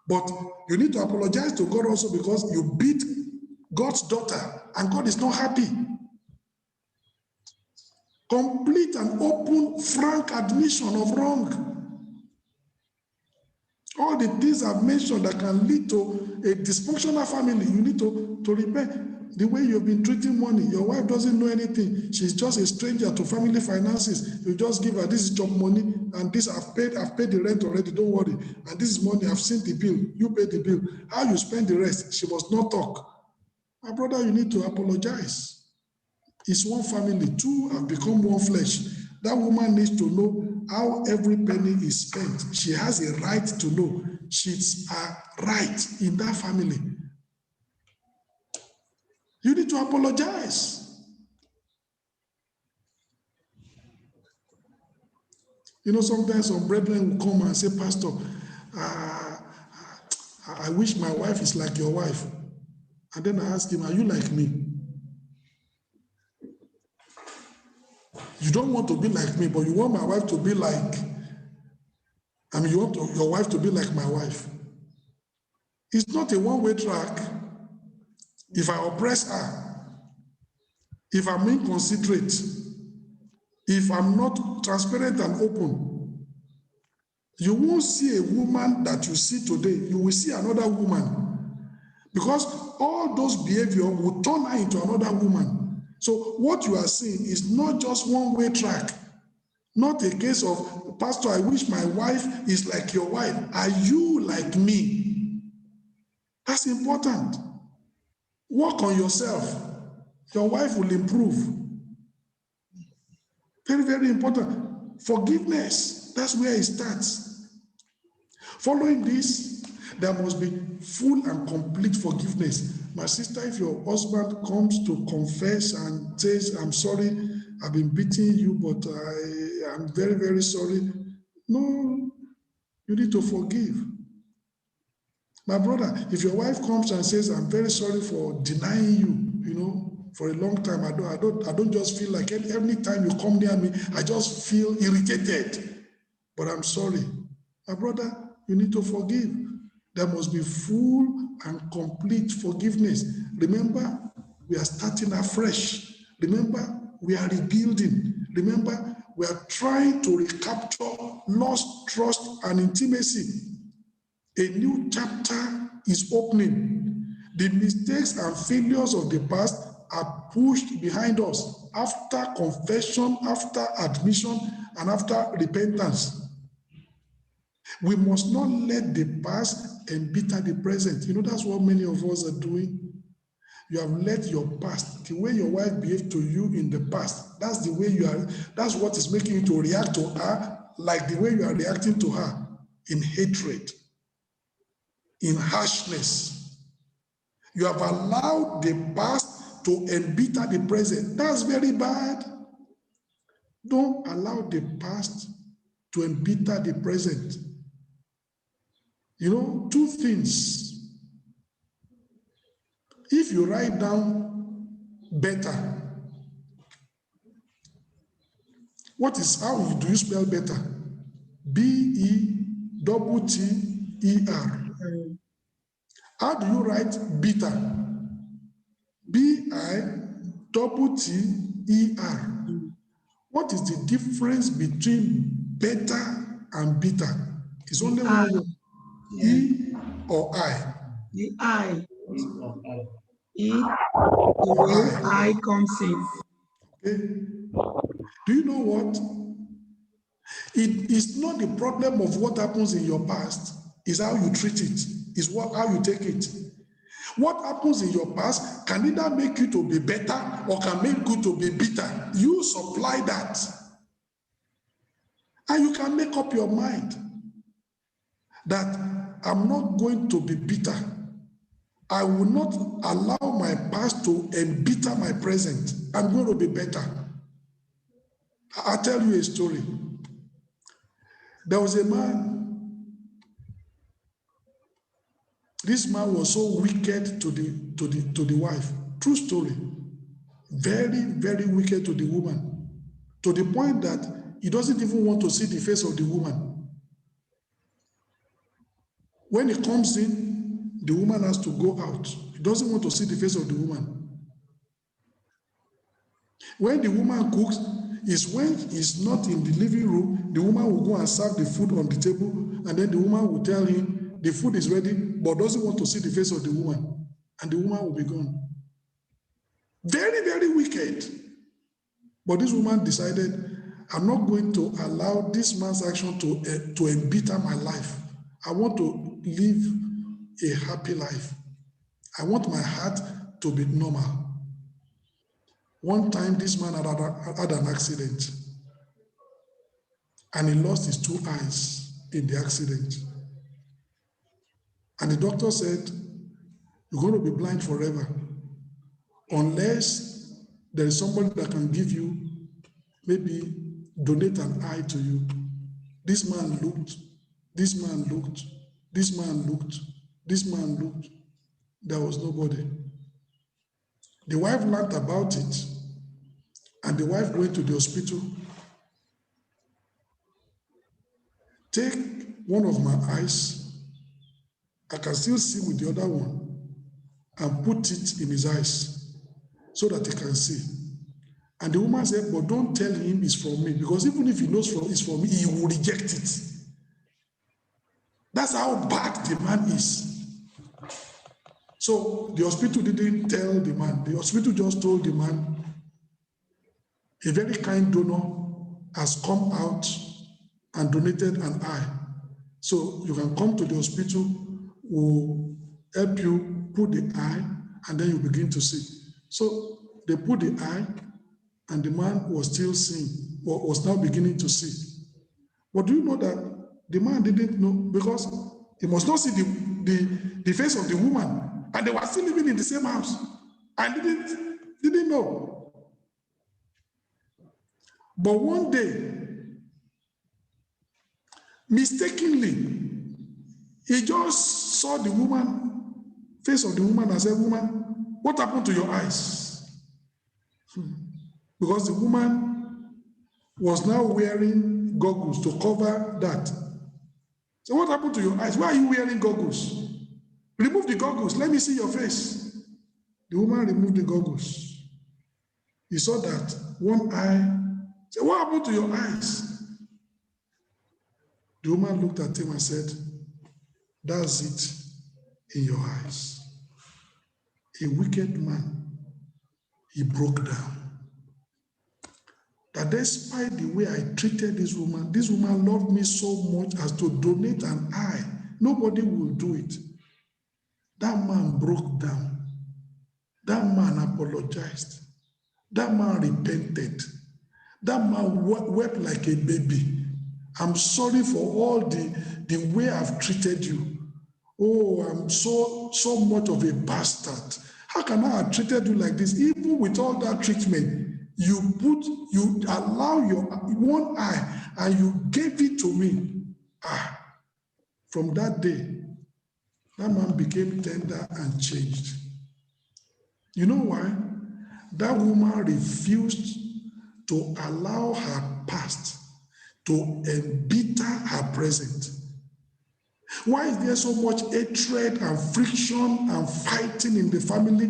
But you need to apologize to God also, because you beat God's daughter and God is not happy. Complete and open, frank admission of wrong. All the things I've mentioned that can lead to a dysfunctional family, you need to repent. The way you've been treating money, your wife doesn't know anything. She's just a stranger to family finances. You just give her, this is job money, and this I've paid the rent already, don't worry. And this is money, I've seen the bill, you pay the bill. How you spend the rest, she must not talk. My brother, you need to apologize. It's one family, two have become one flesh. That woman needs to know how every penny is spent. She has a right to know. She's a right in that family. You need to apologize. You know, sometimes some brethren will come and say, Pastor, I wish my wife is like your wife. And then I ask him, are you like me? You don't want to be like me, but you want my wife to be like I mean, you want your wife to be like my wife. It's not a one-way track. If I oppress her, if I'm inconsiderate, if I'm not transparent and open, you won't see a woman that you see today. You will see another woman, because all those behavior will turn her into another woman. So what you are seeing is not just one-way track, not a case of, Pastor, I wish my wife is like your wife. Are you like me? That's important. Work on yourself. Your wife will improve. Very, very important. Forgiveness. That's where it starts. Following this, there must be full and complete forgiveness. My sister, if your husband comes to confess and says, I'm sorry, I've been beating you, but I'm very, very sorry. No, you need to forgive. My brother, if your wife comes and says, I'm very sorry for denying you, for a long time, I don't just feel like every time you come near me, I just feel irritated. But I'm sorry. My brother, you need to forgive. There must be full and complete forgiveness. Remember, we are starting afresh. Remember, we are rebuilding. Remember, we are trying to recapture lost trust and intimacy. A new chapter is opening. The mistakes and failures of the past are pushed behind us after confession, after admission, and after repentance. We must not let the past embitter the present. That's what many of us are doing. You have let your past, the way your wife behaved to you in the past, that's the way you are, that's what is making you to react to her like the way you are reacting to her, in hatred, in harshness. You have allowed the past to embitter the present. That's very bad. Don't allow the past to embitter the present. Two things. If you write down better, how do you spell better? B-E-T-T-E-R. How do you write bitter? B-I-T-T-E-R. What is the difference between better and bitter? It's only one word. E or I? The I. E, the word I comes in. Okay. Do you know what? It is not the problem of what happens in your past, it's how you treat it, how you take it. What happens in your past can either make you to be better or can make you to be bitter. You supply that. And you can make up your mind that I'm not going to be bitter. I will not allow my past to embitter my present. I'm going to be better. I'll tell you a story. There was a man. This man was so wicked to the wife. True story. Very, very wicked to the woman. To the point that he doesn't even want to see the face of the woman. When he comes in, the woman has to go out. He doesn't want to see the face of the woman. When the woman cooks, is when he's not in the living room, the woman will go and serve the food on the table, and then the woman will tell him the food is ready, but doesn't want to see the face of the woman, and the woman will be gone. Very, very wicked. But this woman decided, I'm not going to allow this man's action to embitter my life. I want to live a happy life. I want my heart to be normal. One time, this man had an accident, and he lost his 2 eyes in the accident. And the doctor said, you're going to be blind forever, unless there is somebody that can give you, maybe donate an eye to you. This man looked, this man looked, this man looked, this man looked. There was nobody. The wife learned about it, and the wife went to the hospital. Take one of my eyes, I can still see with the other one, and put it in his eyes so that he can see. And the woman said, but don't tell him it's from me, because even if he knows it's from me, he will reject it. That's how bad the man is. So the hospital didn't tell the man. The hospital just told the man, a very kind donor has come out and donated an eye. So you can come to the hospital, we'll help you put the eye, and then you begin to see. So they put the eye, and the man was still seeing, or was now beginning to see. But do you know that the man didn't know, because he must not see the face of the woman, and they were still living in the same house, and didn't know. But one day, mistakenly, he just saw the woman, face of the woman, and said, woman, what happened to your eyes? Because the woman was now wearing goggles to cover that. So what happened to your eyes? Why are you wearing goggles? Remove the goggles. Let me see your face. The woman removed the goggles. He saw that one eye. Said, what happened to your eyes? The woman looked at him and said, that's it in your eyes. A wicked man, he broke down. That despite the way I treated this woman loved me so much as to donate an eye. Nobody will do it. That man broke down. That man apologized. That man repented. That man wept like a baby. I'm sorry for all the way I've treated you. Oh, I'm so much of a bastard. How can I have treated you like this? Even with all that treatment, you allow your one eye and you gave it to me. From that day, that man became tender and changed. You know why? That woman refused to allow her past to embitter her present. Why is there so much hatred and friction and fighting in the family?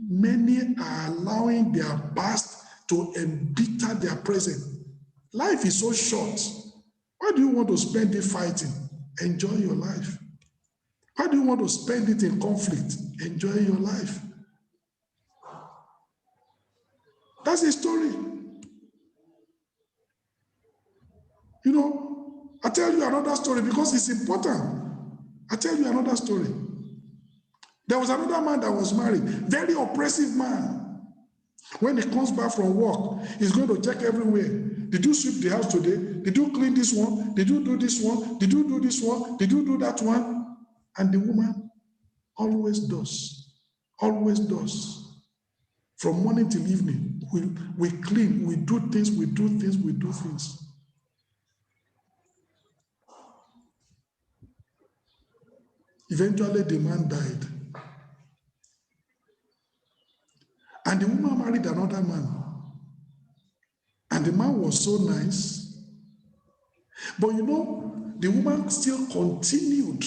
Many are allowing their past to embitter their present. Life is so short. Why do you want to spend it fighting? Enjoy your life. Why do you want to spend it in conflict? Enjoy your life. That's a story. You know, I'll tell you another story because it's important. I'll tell you another story. There was another man that was married, very oppressive man. When he comes back from work, he's going to check everywhere. Did you sweep the house today? Did you clean this one? Did you do this one? Did you do this one? Did you do that one? And the woman always does. Always does. From morning till evening, we clean, we do things, we do things, we do things. Eventually, the man died. And the woman married another man. And the man was so nice. But you know, the woman still continued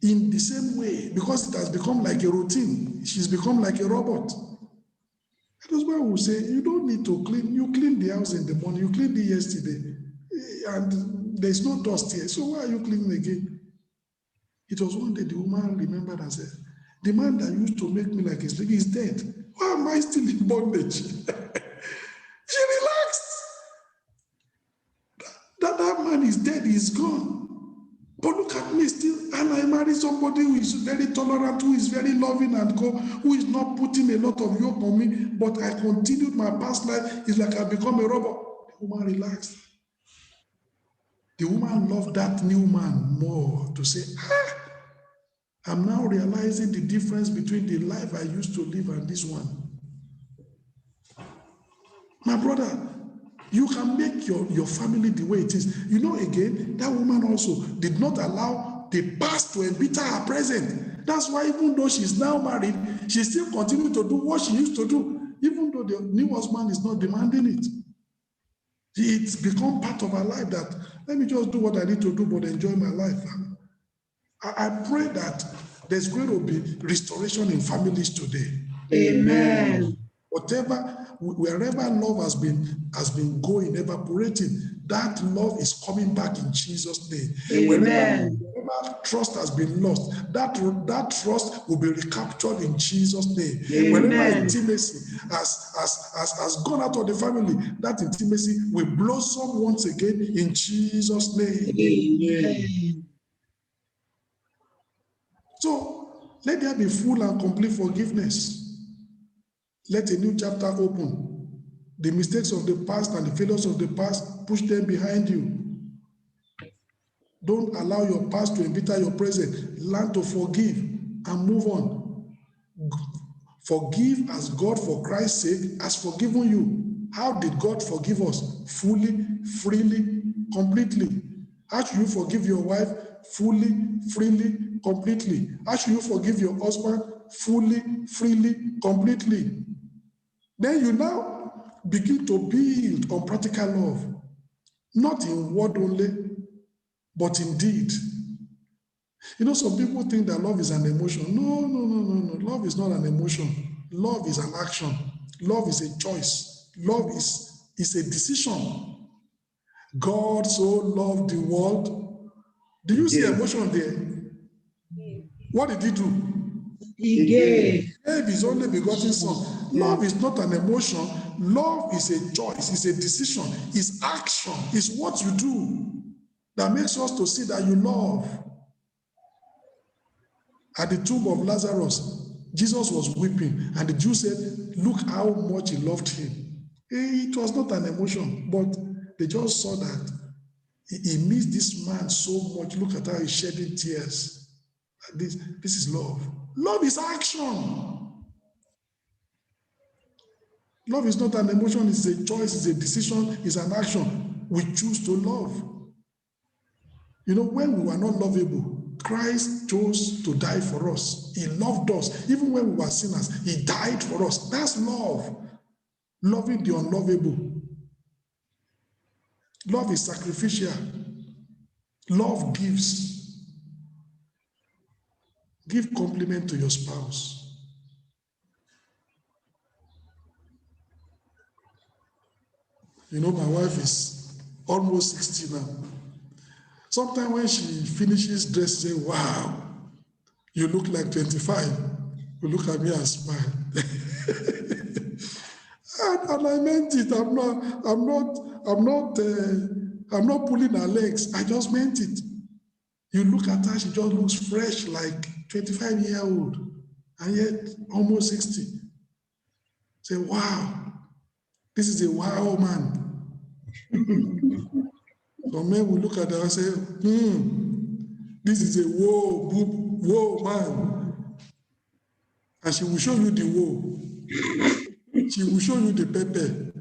in the same way because it has become like a routine. She's become like a robot. That is why we say, you don't need to clean. You cleaned the house in the morning. You cleaned it yesterday. And there's no dust here. So why are you cleaning again? It was one day the woman remembered and said, the man that used to make me like a slave is dead. Why am I still in bondage? She relaxed. That man is dead, he's gone. But look at me still, and I married somebody who is very tolerant, who is very loving and who is not putting a lot of yoke on me, but I continued my past life. It's like I become a robot. The woman relaxed. The woman loved that new man more to say, I'm now realizing the difference between the life I used to live and this one. My brother, you can make your family the way it is. You know, again, that woman also did not allow the past to embitter her present. That's why even though she's now married, she still continues to do what she used to do, even though the new husband is not demanding it. It's become part of our life that let me just do what I need to do, but enjoy my life. I pray that there's going to be restoration in families today. Amen. Wherever love has been going, evaporating, that love is coming back in Jesus' name. Amen. Wherever trust has been lost, that trust will be recaptured in Jesus' name. Amen. Wherever intimacy has gone out of the family, that intimacy will blossom once again in Jesus' name. Amen. So let there be full and complete forgiveness. Let a new chapter open. The mistakes of the past and the failures of the past, push them behind you. Don't allow your past to embitter your present. Learn to forgive and move on. Forgive as God, for Christ's sake, has forgiven you. How did God forgive us? Fully, freely, completely. How should you forgive your wife? Fully, freely, completely. How should you forgive your husband? Fully, freely, completely. Then you now begin to build on practical love, not in word only, but in deed. You know, some people think that love is an emotion. No. Love is not an emotion. Love is an action. Love is a choice. Love is a decision. God so loved the world. Do you see emotion there? What did he do? He gave. Gave his only begotten son. Love is not an emotion. Love is a choice. It's a decision. It's action. It's what you do that makes us to see that you love. At the tomb of Lazarus, Jesus was weeping, and the Jews said, look how much he loved him. It was not an emotion, but they just saw that he missed this man so much. Look at how he's shedding tears. This is love. Love is action. Love is not an emotion, it's a choice, it's a decision, it's an action. We choose to love. You know, when we were not lovable, Christ chose to die for us. He loved us. Even when we were sinners, he died for us. That's love. Loving the unlovable. Love is sacrificial. Love gives. Give compliment to your spouse. You know, my wife is almost 60 now. Sometimes when she finishes dressing, say, wow, you look like 25. You look at me and smile. and I meant it. I'm not pulling her legs. I just meant it. You look at her, she just looks fresh, like 25-year-old, and yet almost 60. Say, wow, this is a wow man. Some men will look at her and say, this is a whoa man. And she will show you the whoa. She will show you the pepper.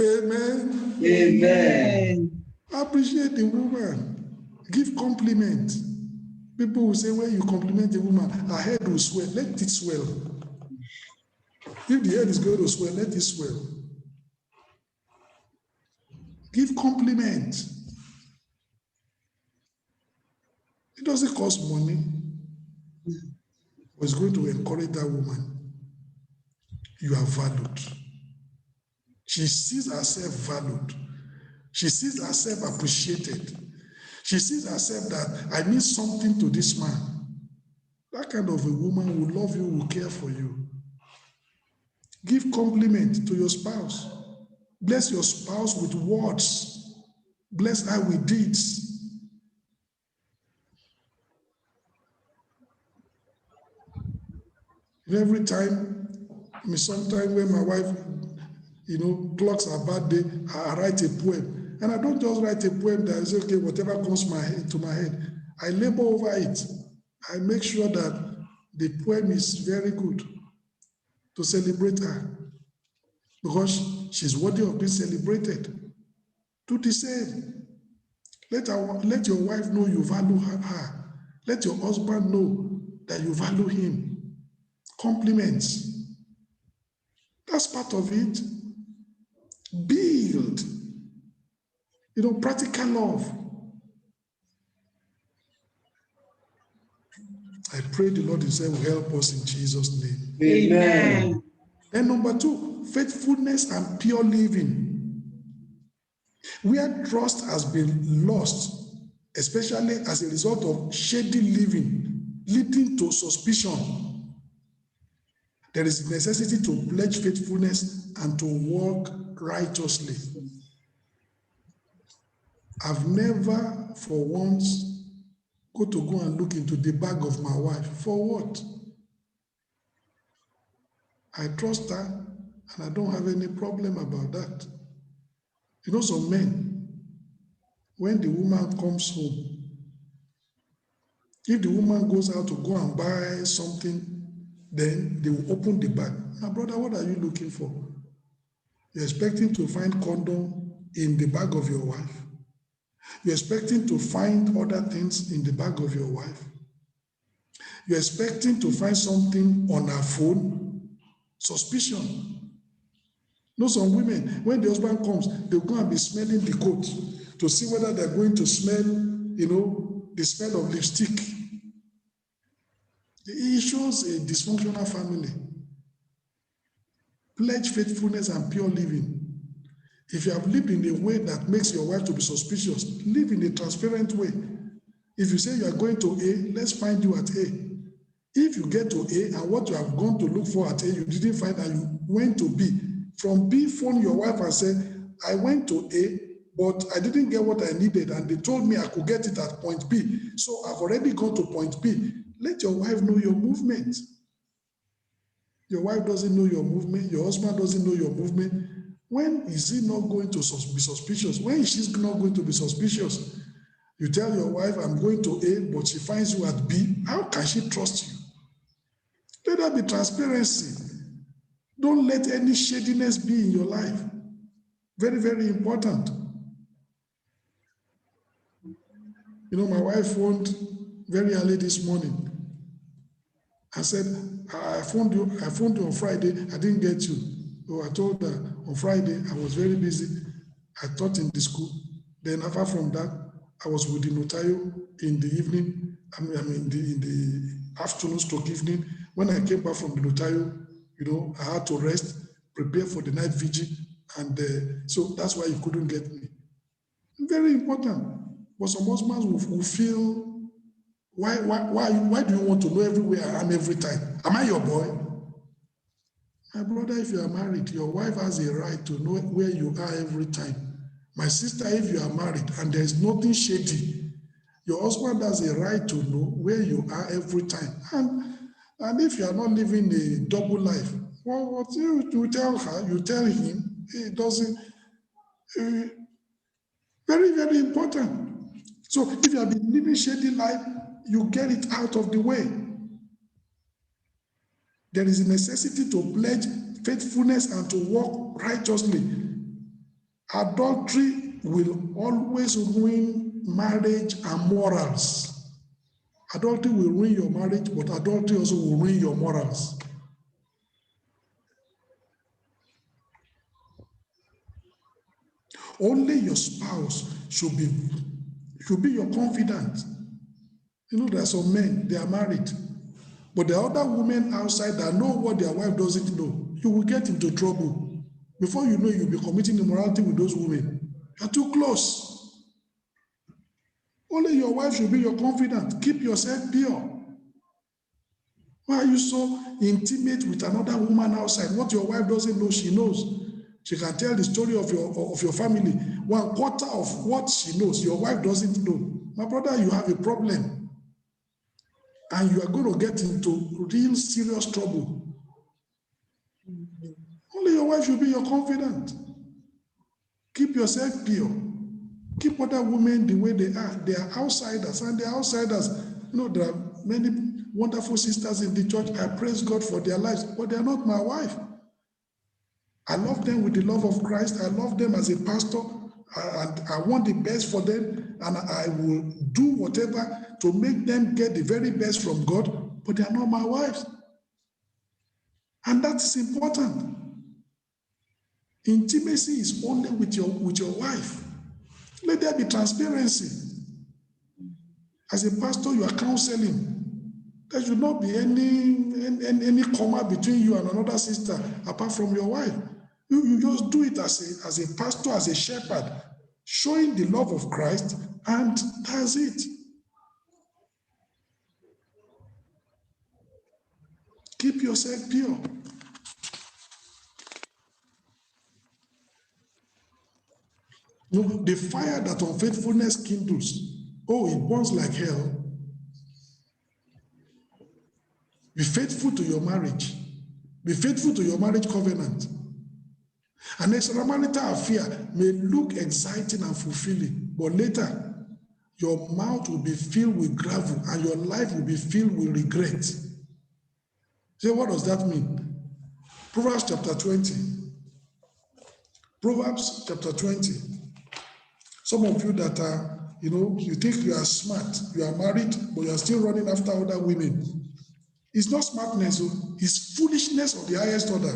Amen. Amen. Appreciate the woman. Give compliment. People will say, when you compliment a woman, her head will swell. Let it swell. If the head is going to swell, let it swell. Give compliment. It doesn't cost money, but it's going to encourage that woman. You are valued. She sees herself valued. She sees herself appreciated. She sees herself that I need something to this man. That kind of a woman will love you, will care for you. Give compliment to your spouse. Bless your spouse with words. Bless her with deeds. And every time, sometimes when my wife, clocks her birthday, I write a poem. And I don't just write a poem that is okay, whatever comes to my head. I labor over it. I make sure that the poem is very good to celebrate her, because she's worthy of being celebrated. Do the same. Let your wife know you value her. Let your husband know that you value him. Compliments. That's part of it. Build. Practical love. I pray the Lord himself will help us in Jesus' name. Amen. And number 2, faithfulness and pure living. Where trust has been lost, especially as a result of shady living, leading to suspicion, there is a necessity to pledge faithfulness and to walk righteously. I've never for once go and look into the bag of my wife. For what? I trust her and I don't have any problem about that. Some men, when the woman comes home, if the woman goes out to go and buy something, then they will open the bag. My brother, what are you looking for? You're expecting to find condom in the bag of your wife. You're expecting to find other things in the bag of your wife. You're expecting to find something on her phone. Suspicion. Some women, when the husband comes, they'll go and be smelling the coat to see whether they're going to smell, the smell of lipstick. It shows a dysfunctional family. Pledge faithfulness and pure living. If you have lived in a way that makes your wife to be suspicious, live in a transparent way. If you say you are going to A, let's find you at A. If you get to A and what you have gone to look for at A, you didn't find and you went to B. From B, phone your wife and say, I went to A, but I didn't get what I needed and they told me I could get it at point B. So I've already gone to point B. Let your wife know your movement. Your wife doesn't know your movement. Your husband doesn't know your movement. When is he not going to be suspicious? When is she not going to be suspicious? You tell your wife, I'm going to A, but she finds you at B. How can she trust you? Let there be transparency. Don't let any shadiness be in your life. Very, very important. My wife phoned very early this morning. I said, I phoned you on Friday. I didn't get you. So I told her on Friday, I was very busy. I taught in the school. Then apart from that, I was with the notario in the evening. In the afternoon stroke evening. When I came back from the notario, I had to rest, prepare for the night vigil. And so that's why you couldn't get me. Very important. But some husbands will feel, why do you want to know everywhere I am every time? Am I your boy? My brother, if you are married, your wife has a right to know where you are every time. My sister, if you are married and there is nothing shady, your husband has a right to know where you are every time. And if you are not living a double life, well, what you tell her, you tell him, it doesn't. Very, very important. So if you have been living shady life, you get it out of the way. There is a necessity to pledge faithfulness and to walk righteously. Adultery will always ruin marriage and morals. Adultery will ruin your marriage, but adultery also will ruin your morals. Only your spouse should be your confidant. There are some men, they are married, but there are other women outside that know what their wife doesn't know. You will get into trouble. Before you know, you'll be committing immorality with those women. You're too close. Only your wife should be your confidant. Keep yourself pure. Why are you so intimate with another woman outside? What your wife doesn't know, she knows. She can tell the story of your family. 1/4 of what she knows, your wife doesn't know. My brother, you have a problem. And you are going to get into real serious trouble. Only your wife should be your confidant. Keep yourself pure. Keep other women the way they are. They are outsiders, and they are outsiders. There are many wonderful sisters in the church. I praise God for their lives, but they are not my wife. I love them with the love of Christ. I love them as a pastor, and I want the best for them, and I will do whatever to make them get the very best from God, but they are not my wives. And that's important. Intimacy is only with your wife. Let there be transparency. As a pastor, you are counseling. There should not be any comma between you and another sister apart from your wife. You just do it as a pastor, as a shepherd, showing the love of Christ, and that's it. Keep yourself pure. No, the fire that unfaithfulness kindles, it burns like hell. Be faithful to your marriage. Be faithful to your marriage covenant. An extramarital affair may look exciting and fulfilling, but later, your mouth will be filled with gravel and your life will be filled with regret. So what does that mean? Proverbs chapter 20. Proverbs chapter 20. Some of you that are, you think you are smart, you are married, but you are still running after other women. It's not smartness, it's foolishness of the highest order.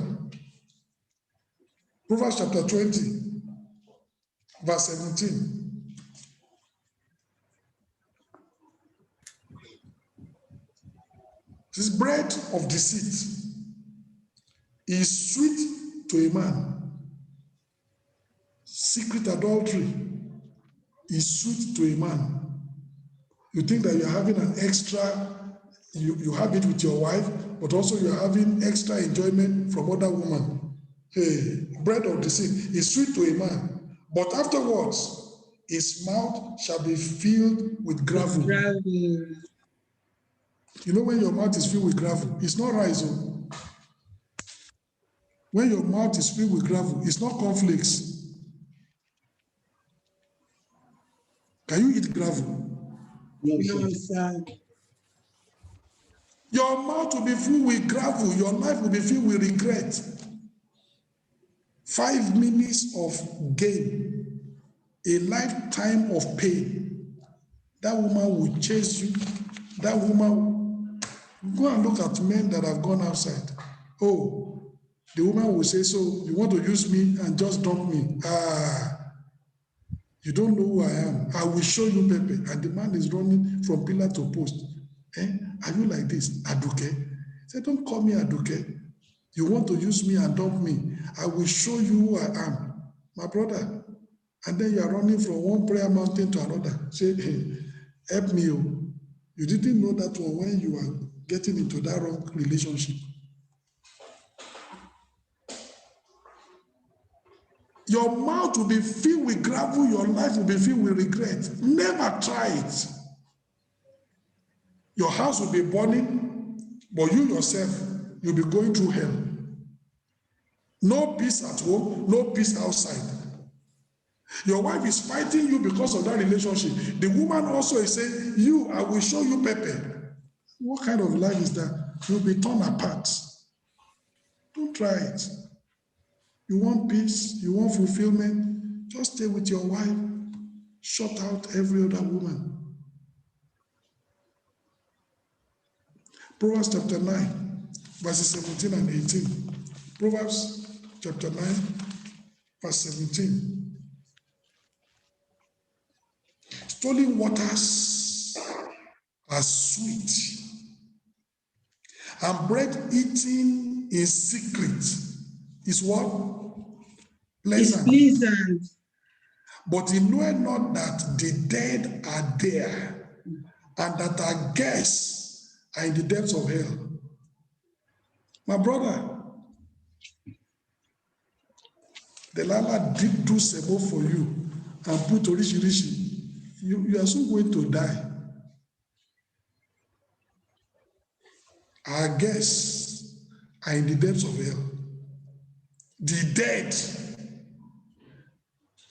Proverbs chapter 20, verse 17. This bread of deceit is sweet to a man. Secret adultery is sweet to a man. You think that you're having an extra, you have it with your wife, but also you're having extra enjoyment from other women. Hey, bread of deceit is sweet to a man, but afterwards his mouth shall be filled with gravel. You know, when your mouth is filled with gravel, it's not rice. When your mouth is filled with gravel, it's not cornflakes. Can you eat gravel? No, sir. Your mouth will be filled with gravel. Your life will be filled with regret. 5 minutes of gain, a lifetime of pain. That woman will chase you. That woman, go and look at men that have gone outside. Oh, the woman will say, so you want to use me and just dump me? You don't know who I am. I will show you, Pepe. And the man is running from pillar to post. Are you like this, Aduke? Say, don't call me Aduke. You want to use me and dump me? I will show you who I am, my brother. And then you are running from one prayer mountain to another. Say, hey, help me. You didn't know that one when you were getting into that wrong relationship. Your mouth will be filled with gravel, your life will be filled with regret. Never try it. Your house will be burning, but you yourself, you'll be going through hell. No peace at home, no peace outside. Your wife is fighting you because of that relationship. The woman also is saying, I will show you Pepe. What kind of life is that? You'll be torn apart. Don't try it. You want peace, you want fulfillment, just stay with your wife. Shut out every other woman. Proverbs chapter 9, verses 17 and 18. Proverbs chapter 9, verse 17. Stolen waters are sweet, and bread eaten in secret is what? Pleasant. It's pleasant. But he knoweth not that the dead are there, and that our guests are in the depths of hell. My brother, the Lala did do sebo for you and put Orishi. You are so going to die. Our guests are in the depths of hell. The dead.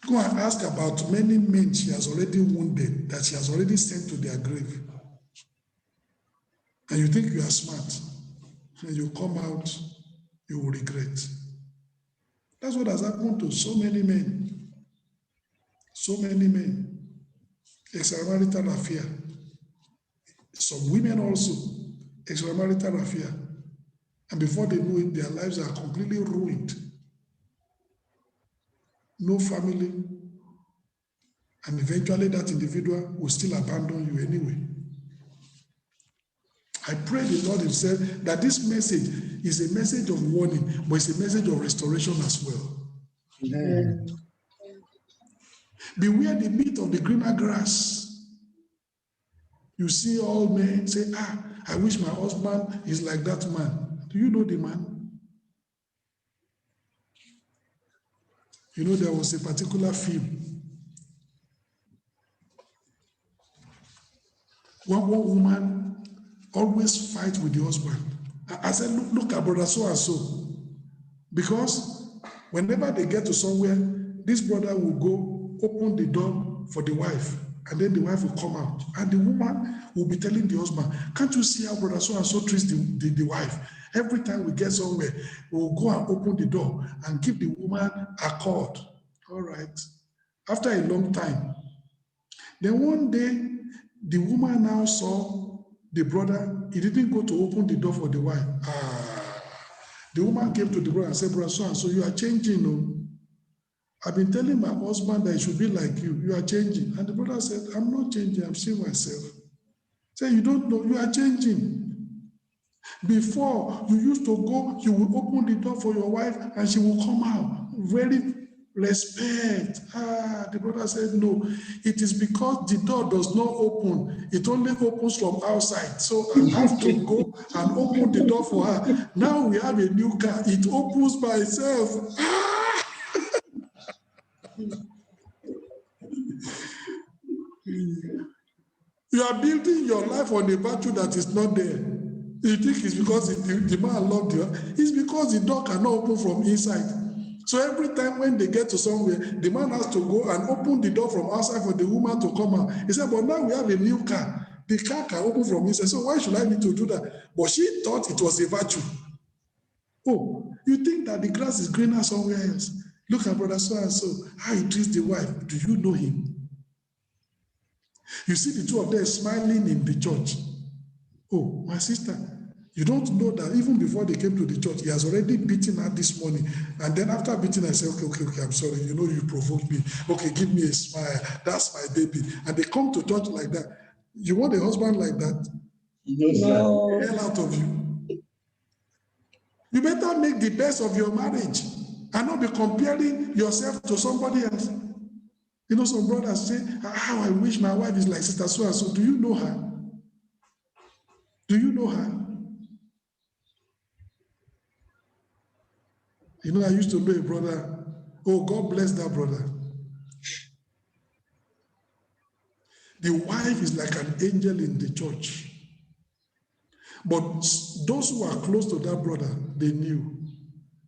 Go and ask about many men she has already wounded, that she has already sent to their grave. And you think you are smart. When you come out, you will regret. That's what has happened to so many men. So many men. Extramarital affair. Some women also. Extramarital affair. And before they know it, their lives are completely ruined. no family, and eventually that individual will still abandon you anyway. I pray the Lord himself that this message is a message of warning, but it's a message of restoration as well. Amen. Beware the meat of the greener grass. You see all men say, I wish my husband is like that man. Do you know the man? You know, there was a particular film. One woman always fight with the husband. I said, look at brother so and so. Because whenever they get to somewhere, this brother will go open the door for the wife, and then the wife will come out. And the woman will be telling the husband, can't you see how brother so and so treats the wife? Every time we get somewhere, we'll go and open the door and give the woman a cord. All right. After a long time, then one day, the woman now saw the brother. He didn't go to open the door for the wife. The woman came to the brother and said, brother so and so, you are changing. No? I've been telling my husband that he should be like you. You are changing. And the brother said, I'm not changing. I'm still myself. Say, you don't know. You are changing. Before, you used to go, you will open the door for your wife and she will come out. Very respect. The brother said, no. It is because the door does not open. It only opens from outside. So I have to go and open the door for her. Now we have a new car. It opens by itself. You are building your life on a virtue that is not there. You think it's because the man loved you. It's because the door cannot open from inside. So every time when they get to somewhere, the man has to go and open the door from outside for the woman to come out. He said, but now we have a new car. The car can open from inside. So why should I need to do that? But she thought it was a virtue. Oh, you think that the grass is greener somewhere else? Look at brother so and so, how he treats the wife. Do you know him? You see the two of them smiling in the church. Oh, my sister, you don't know that even before they came to the church, he has already beaten her this morning. And then after beating her, I said, okay, I'm sorry. You know, you provoked me. Okay, give me a smile. That's my baby. And they come to church like that. You want a husband like that? No. Hell out of you. You better make the best of your marriage and not be comparing yourself to somebody else. You know, some brothers say, how I wish my wife is like sister so and so. Do you know her? Do you know her? You know, I used to know a brother. Oh, God bless that brother. The wife is like an angel in the church. But those who are close to that brother, they knew.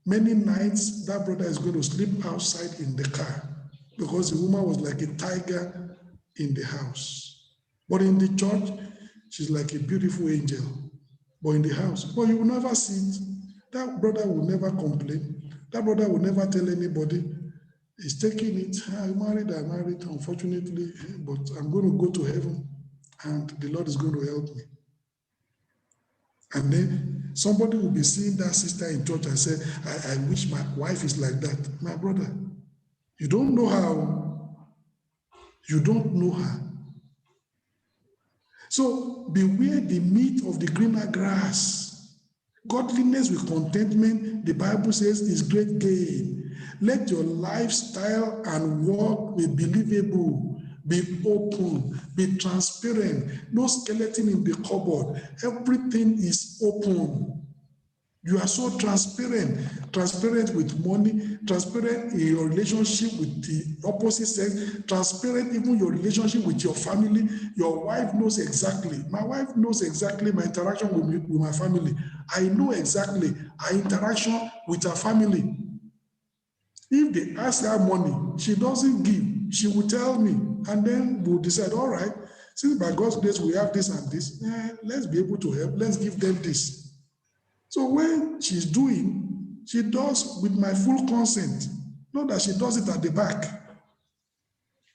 Many nights, that brother is going to sleep outside in the car because the woman was like a tiger in the house. But in the church, she's like a beautiful angel. But in the house, but you will never see it. That brother will never complain. That brother will never tell anybody. He's taking it. I married, unfortunately, but I'm going to go to heaven and the Lord is going to help me. And then somebody will be seeing that sister in church and say, I wish my wife is like that. My brother, you don't know how. You don't know her. So beware the meat of the greener grass. Godliness with contentment, the Bible says, is great gain. Let your lifestyle and work be believable, be open, be transparent. No skeleton in the cupboard. Everything is open. You are so transparent with money, transparent in your relationship with the opposite sex, transparent even your relationship with your family. Your wife knows exactly. My wife knows exactly my interaction with my family. I know exactly our interaction with her family. If they ask her money, she doesn't give. She will tell me, and then we'll decide, all right, since by God's grace we have this and this, let's be able to help. Let's give them this. So when she's doing, she does with my full consent, not that she does it at the back.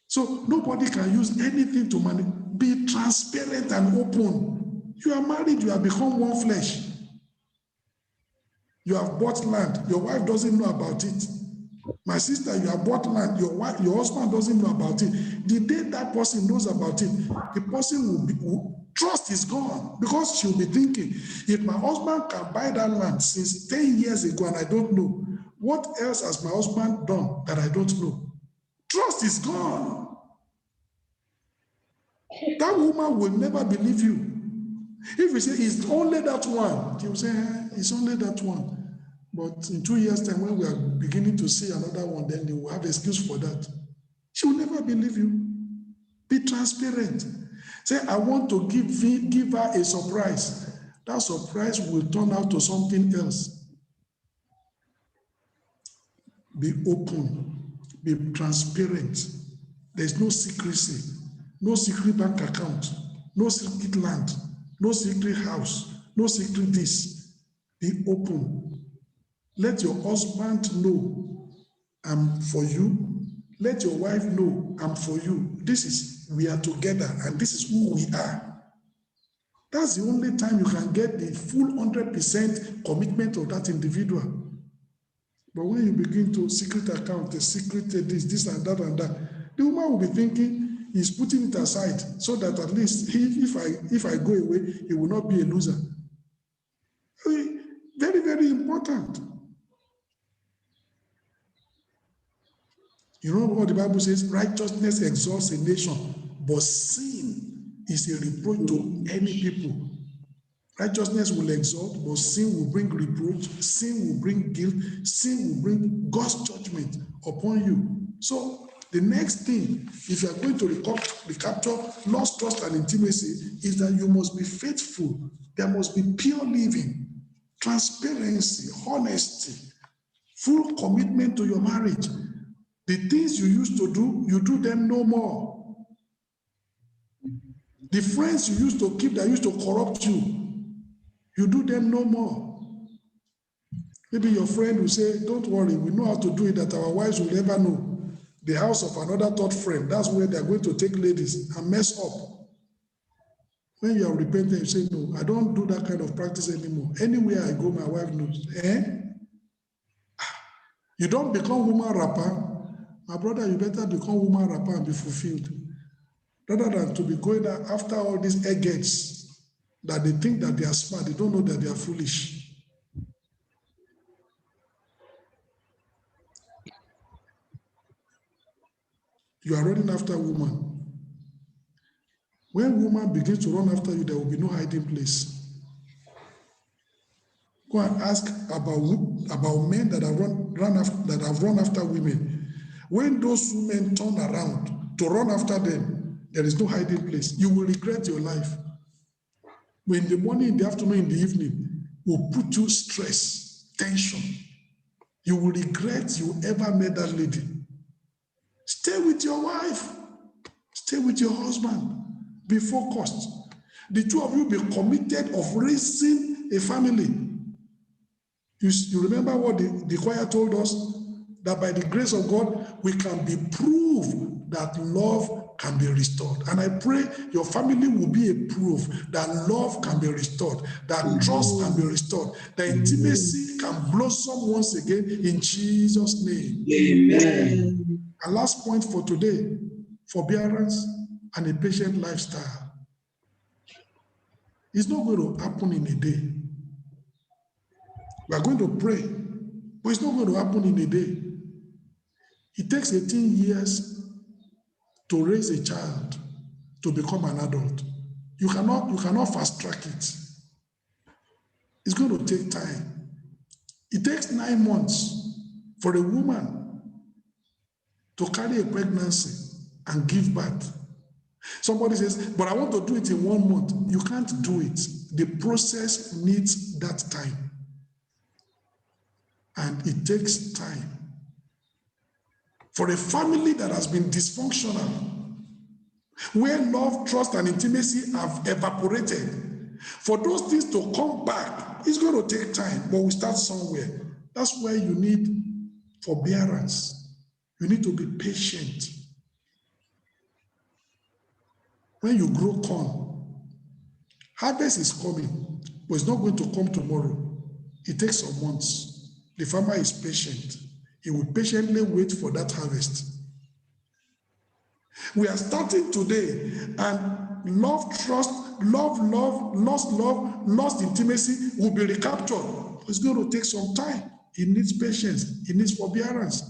So nobody can use anything to manage. Be transparent and open. You are married, you have become one flesh. You have bought land, your wife doesn't know about it. My sister, you have bought land, your wife, your husband doesn't know about it. The day that person knows about it, the person trust is gone, because she'll be thinking, if my husband can buy that land since 10 years ago and I don't know, what else has my husband done that I don't know? Trust is gone. That woman will never believe you. If you say it's only that one, she will say, it's only that one. But in 2 years' time, when we are beginning to see another one, then they will have excuse for that. She will never believe you. Be transparent. Say, I want to give her a surprise. That surprise will turn out to something else. Be open. Be transparent. There's no secrecy. No secret bank account. No secret land. No secret house. No secret this. Be open. Let your husband know I'm for you. Let your wife know I'm for you. We are together, and this is who we are. That's the only time you can get the full 100% commitment of that individual. But when you begin to secret account, the secret this and that, the woman will be thinking he's putting it aside so that at least if I go away, he will not be a loser. Very, very important. You know what the Bible says? Righteousness exalts a nation, but sin is a reproach to any people. Righteousness will exalt, but sin will bring reproach, sin will bring guilt, sin will bring God's judgment upon you. So the next thing, if you are going to recapture lost trust and intimacy, is that you must be faithful. There must be pure living, transparency, honesty, full commitment to your marriage. The things you used to do, you do them no more. The friends you used to keep that used to corrupt you, you do them no more. Maybe your friend will say, don't worry, we know how to do it that our wives will never know. The house of another third friend, that's where they're going to take ladies and mess up. When you are repentant, you say, no, I don't do that kind of practice anymore. Anywhere I go, my wife knows. You don't become woman rapper. My brother, you better become woman rapper and be fulfilled. Rather than to be going after all these eggheads that they think that they are smart, they don't know that they are foolish. You are running after a woman. When woman begins to run after you, there will be no hiding place. Go and ask about men that have run after women. When those women turn around to run after them, there is no hiding place. You will regret your life. When in the morning, in the afternoon, in the evening, will put you stress, tension. You will regret you ever met that lady. Stay with your wife. Stay with your husband. Be focused. The two of you be committed of raising a family. You remember what the choir told us? That by the grace of God, we can be proved that love can be restored. And I pray your family will be a proof that love can be restored, that trust can be restored, that intimacy can blossom once again in Jesus' name. Amen. And last point for today, forbearance and a patient lifestyle. It's not going to happen in a day. We are going to pray, but it's not going to happen in a day. It takes 18 years to raise a child to become an adult. You cannot fast track it. It's going to take time. It takes 9 months for a woman to carry a pregnancy and give birth. Somebody says, but I want to do it in 1 month. You can't do it. The process needs that time. And it takes time. For a family that has been dysfunctional, where love, trust, and intimacy have evaporated, for those things to come back, it's going to take time, but we start somewhere. That's where you need forbearance. You need to be patient. When you grow corn, harvest is coming, but it's not going to come tomorrow. It takes some months. The farmer is patient. He will patiently wait for that harvest. We are starting today, and lost intimacy will be recaptured. It's going to take some time. It needs patience. It needs forbearance.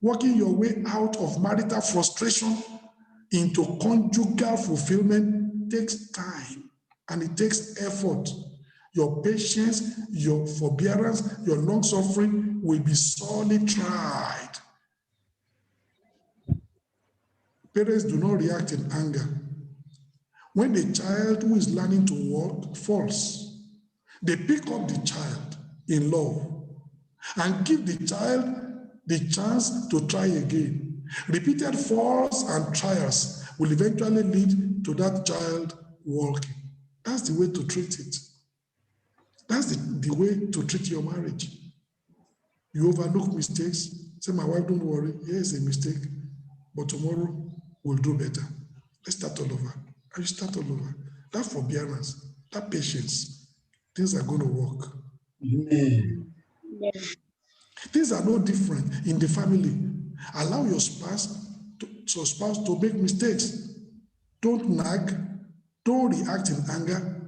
Working your way out of marital frustration into conjugal fulfillment takes time and it takes effort. Your patience, your forbearance, your long suffering will be sorely tried. Parents do not react in anger. When the child who is learning to walk falls, they pick up the child in love and give the child the chance to try again. Repeated falls and trials will eventually lead to that child walking. That's the way to treat it. That's the way to treat your marriage. You overlook mistakes. Say, my wife, don't worry. Here's a mistake, but tomorrow we'll do better. Let's start all over. And you start all over. That forbearance, that patience, things are going to work. Amen. Things are no different in the family. Allow your spouse to make mistakes. Don't nag. Don't react in anger.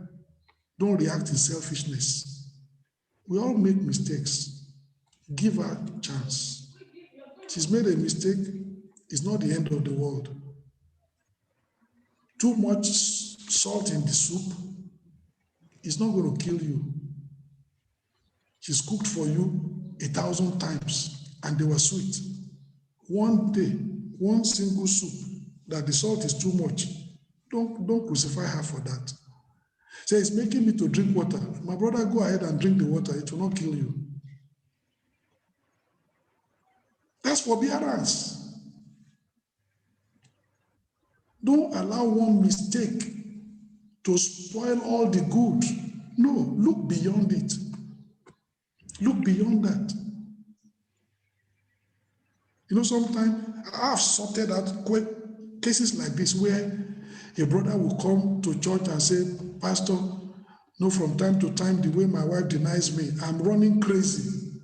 Don't react in selfishness. We all make mistakes. Give her a chance. She's made a mistake. It's not the end of the world. Too much salt in the soup is not going to kill you. She's cooked for you 1,000 times and they were sweet. One day, one single soup that the salt is too much, don't crucify her for that. Say, it's making me to drink water. My brother, go ahead and drink the water. It will not kill you. That's forbearance. Don't allow one mistake to spoil all the good. No, look beyond it. Look beyond that. You know, sometimes I've sorted out cases like this where a brother will come to church and say, Pastor, no, from time to time, the way my wife denies me, I'm running crazy.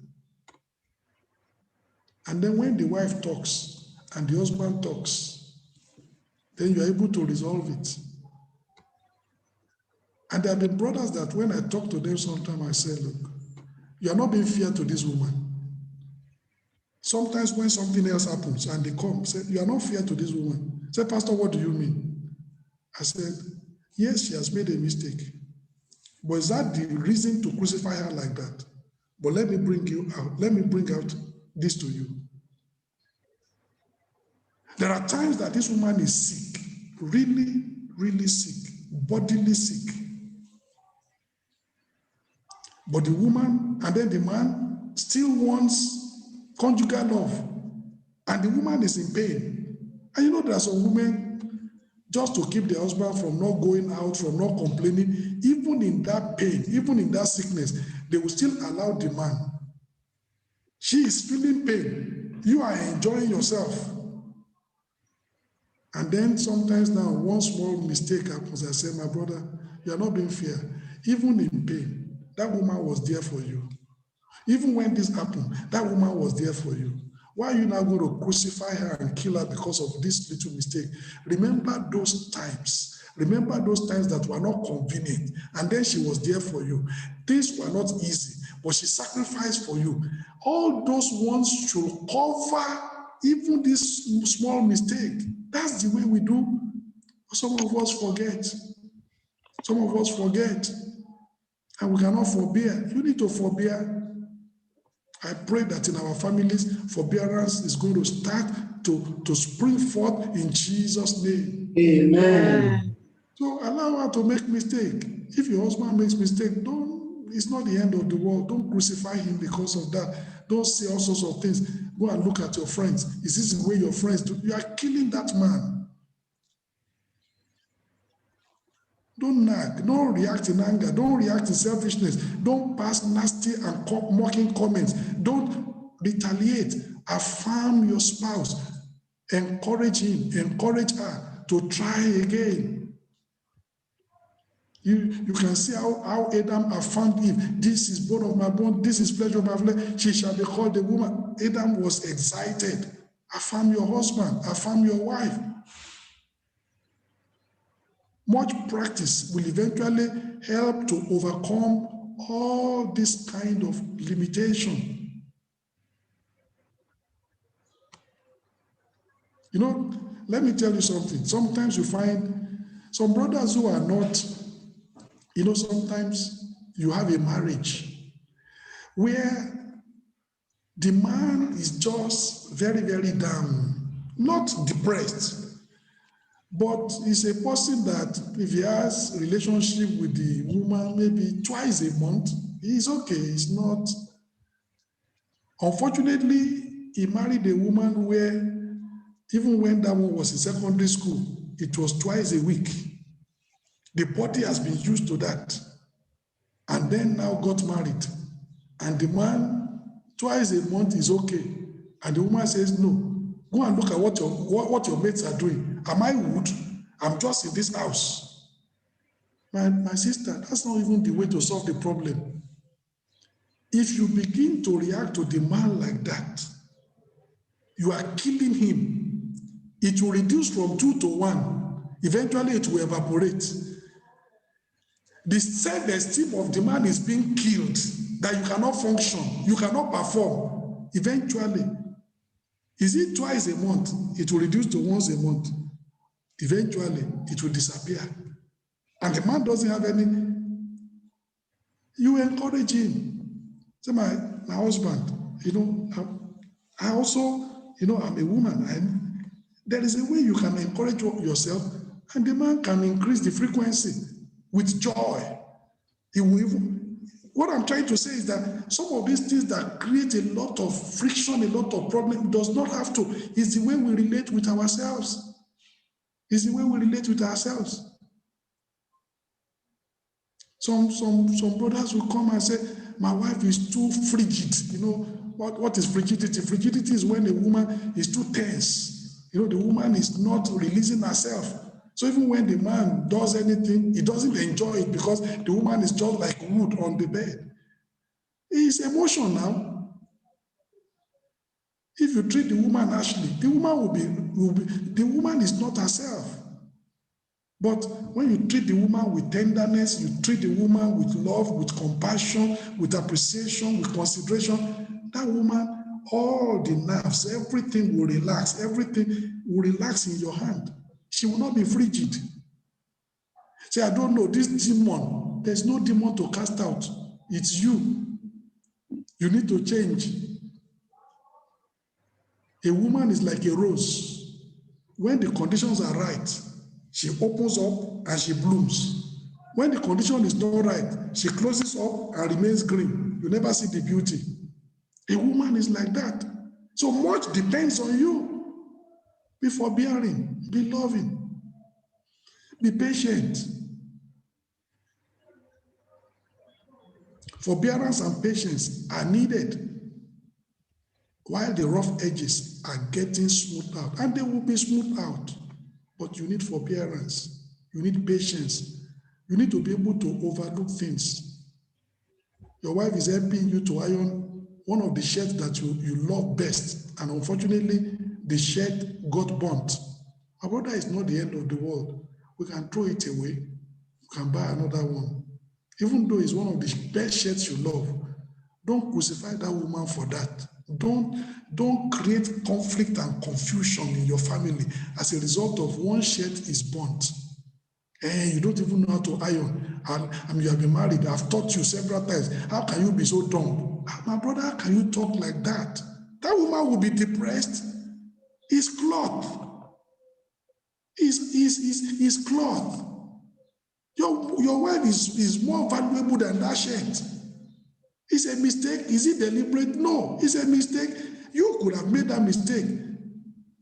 And then when the wife talks and the husband talks, then you're able to resolve it. And there have been brothers that when I talk to them sometimes, I say, look, you are not being fair to this woman. Sometimes when something else happens and they come, say, you are not fair to this woman. Say, Pastor, what do you mean? I said, yes, she has made a mistake. But is that the reason to crucify her like that? But let me bring you out. Let me bring out this to you. There are times that this woman is sick, really, really sick, bodily sick. But the woman and then the man still wants conjugal love. And the woman is in pain. And you know, there are some women, just to keep their husband from not going out, from not complaining, even in that pain, even in that sickness, they will still allow the man. She is feeling pain. You are enjoying yourself. And then sometimes now, one small mistake happens. I say, my brother, you are not being fair. Even in pain, that woman was there for you. Even when this happened, that woman was there for you. Why are you now going to crucify her and kill her because of this little mistake? Remember those times. Remember those times that were not convenient. And then she was there for you. Things were not easy, but she sacrificed for you. All those ones should cover even this small mistake. That's the way we do. Some of us forget. Some of us forget. And we cannot forbear. You need to forbear. I pray that in our families, forbearance is going to start to spring forth in Jesus' name. Amen. So allow her to make mistake. If your husband makes mistake, it's not the end of the world. Don't crucify him because of that. Don't say all sorts of things. Go and look at your friends. Is this the way your friends do? You are killing that man. Don't nag. Don't react in anger. Don't react in selfishness. Don't pass nasty and mocking comments. Don't retaliate. Affirm your spouse. Encourage him. Encourage her to try again. You can see how Adam affirmed Eve. This is bone of my bone, this is flesh of my flesh. She shall be called a woman. Adam was excited. Affirm your husband, affirm your wife. Much practice will eventually help to overcome all this kind of limitation. You know, let me tell you something. Sometimes you find some brothers who are not, you know, sometimes you have a marriage where the man is just very, very down, not depressed, but he's a person that if he has a relationship with the woman maybe twice a month, he's okay. He's not. Unfortunately, he married a woman where even when that one was in secondary school, it was twice a week. The body has been used to that. And then now got married. And the man, twice a month is okay. And the woman says, no, go and look at what your mates are doing. Am I wood? I'm just in this house. My sister, that's not even the way to solve the problem. If you begin to react to the man like that, you are killing him. It will reduce from 2 to 1. Eventually, it will evaporate. The self-esteem of the man is being killed, that you cannot function, you cannot perform. Eventually, is it twice a month? It will reduce to once a month. Eventually, it will disappear. And the man doesn't have any. You encourage him. Say, my husband, you know, I also, you know, I'm a woman. And there is a way you can encourage yourself, and the man can increase the frequency with joy. He will even, what I'm trying to say is that some of these things that create a lot of friction, a lot of problem, does not have to. It's the way we relate with ourselves. It's the way we relate with ourselves. Some brothers will come and say, my wife is too frigid. You know, what is frigidity? Frigidity is when a woman is too tense. You know, the woman is not releasing herself. So even when the man does anything, he doesn't enjoy it because the woman is just like wood on the bed. It's emotion now. If you treat the woman harshly, the woman is not herself. But when you treat the woman with tenderness, you treat the woman with love, with compassion, with appreciation, with consideration, that woman, all the nerves, everything will relax. Everything will relax in your hand. She will not be frigid. Say, I don't know, this demon, there's no demon to cast out. It's you. You need to change. A woman is like a rose. When the conditions are right, she opens up and she blooms. When the condition is not right, she closes up and remains green. You never see the beauty. A woman is like that. So much depends on you. Be forbearing, be loving, be patient. Forbearance and patience are needed while the rough edges are getting smoothed out. And they will be smoothed out. But you need forbearance. You need patience. You need to be able to overlook things. Your wife is helping you to iron one of the shirts that you love best. And unfortunately, the shirt got burnt. My brother, is not the end of the world. We can throw it away. You can buy another one. Even though it's one of the best shirts you love, don't crucify that woman for that. Don't create conflict and confusion in your family as a result of one shirt is burnt. And you don't even know how to iron. And you have been married. I've taught you several times. How can you be so dumb? My brother, how can you talk like that? That woman will be depressed. It's cloth. It's cloth. Your wife is more valuable than that shirt. It's a mistake. Is it deliberate? No, it's a mistake. You could have made that mistake.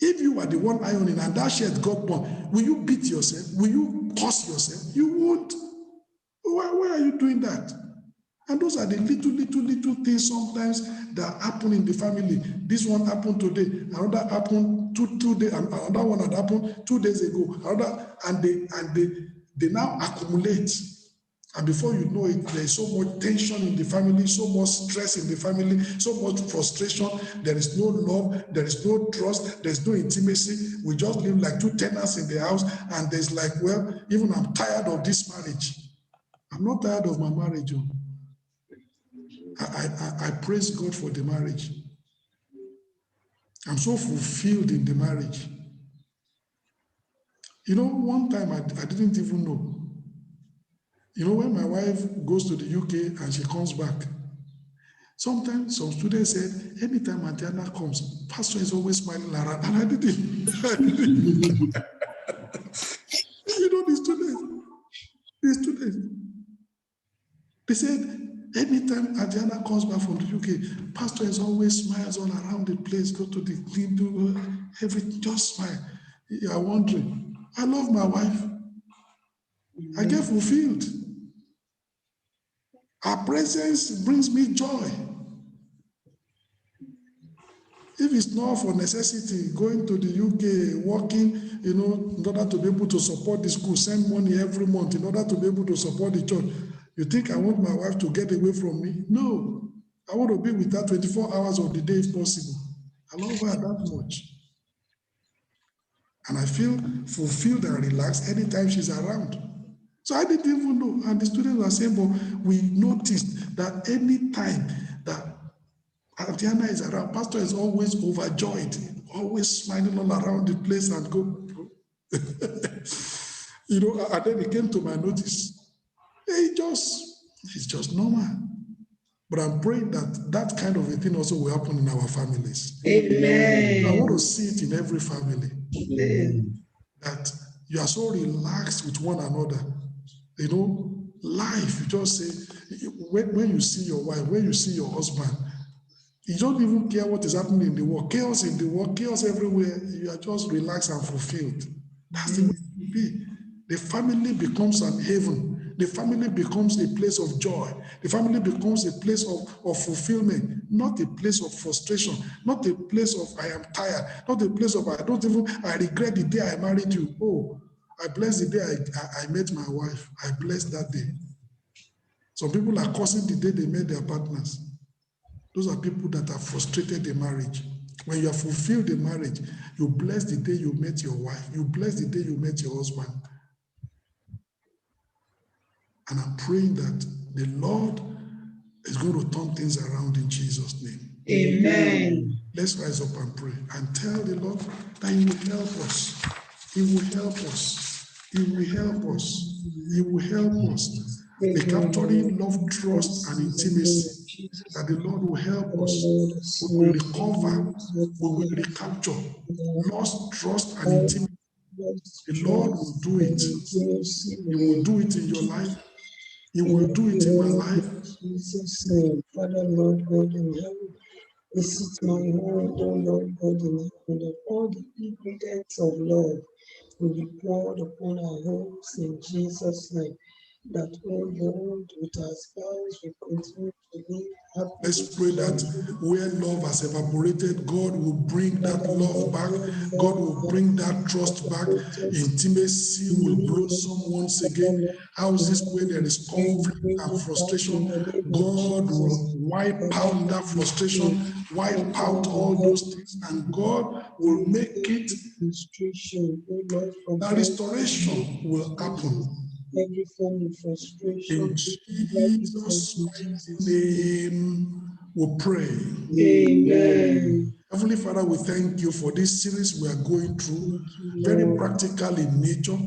If you were the one ironing and that shirt got burned, will you beat yourself? Will you curse yourself? You won't. Why are you doing that? And those are the little things sometimes that happen in the family. This one happened today, another happened two days, another one had happened 2 days ago, another, and they now accumulate. And before you know it, there's so much tension in the family, so much stress in the family, so much frustration. There is no love, there is no trust, there's no intimacy. We just live like two tenants in the house, and there's like, well, even I'm tired of this marriage. I'm not tired of my marriage. I praise God for the marriage. I'm so fulfilled in the marriage. You know, one time I didn't even know. You know, when my wife goes to the UK and she comes back, sometimes some students said, anytime Adriana comes, Pastor is always smiling around. And I didn't. You know, the students, they said, anytime Adriana comes back from the UK, Pastor is always smiles all around the place, go to the clean, do everything, just smile. You are wondering, I love my wife. I get fulfilled. Her presence brings me joy. If it's not for necessity, going to the UK, working, you know, in order to be able to support the school, send money every month in order to be able to support the church, you think I want my wife to get away from me? No. I want to be with her 24 hours of the day if possible. I love her that much. And I feel fulfilled and relaxed anytime she's around. So I didn't even know. And the students were saying, but we noticed that any time that Adriana is around, Pastor is always overjoyed, always smiling all around the place and go, you know, and then it came to my notice. It's just normal. But I'm praying that that kind of a thing also will happen in our families. Amen. I want to see it in every family. Amen. That you are so relaxed with one another. You know, life, you just say, when you see your wife, when you see your husband, you don't even care what is happening in the world. Chaos in the world, chaos everywhere. You are just relaxed and fulfilled. That's the way it should be. The family becomes an haven. The family becomes a place of joy. The family becomes a place of fulfillment, not a place of frustration, not a place of I am tired, not a place of I regret the day I married you. Oh, I bless the day I met my wife. I bless that day. Some people are cursing the day they met their partners. Those are people that have frustrated the marriage. When you have fulfilled the marriage, you bless the day you met your wife. You bless the day you met your husband. And I'm praying that the Lord is going to turn things around in Jesus' name. Amen. Let's rise up and pray and tell the Lord that He will help us. He will help us. He will help us. He will help us. Recapturing love, trust, and intimacy, that the Lord will help us. We will recover, we will recapture lost trust and intimacy. The Lord will do it. He will do it in your life. He will do it in my life. Jesus' name, Father, Lord God in heaven, this is my home, oh Lord God in heaven, that all the ingredients of love will be poured upon our homes in Jesus' name. That, oh Lord, with our spouse, we continue to live happily. Let's pray that where love has evaporated, God will bring that love back. God will bring that trust back. Intimacy will blossom once again. Houses where there is conflict and frustration, God will wipe out that frustration, wipe out all those things, and God will make it that restoration will happen. Every form of frustration. In Jesus' mighty name, we pray. Amen. Heavenly Father, we thank you for this series we are going through, very practical in nature,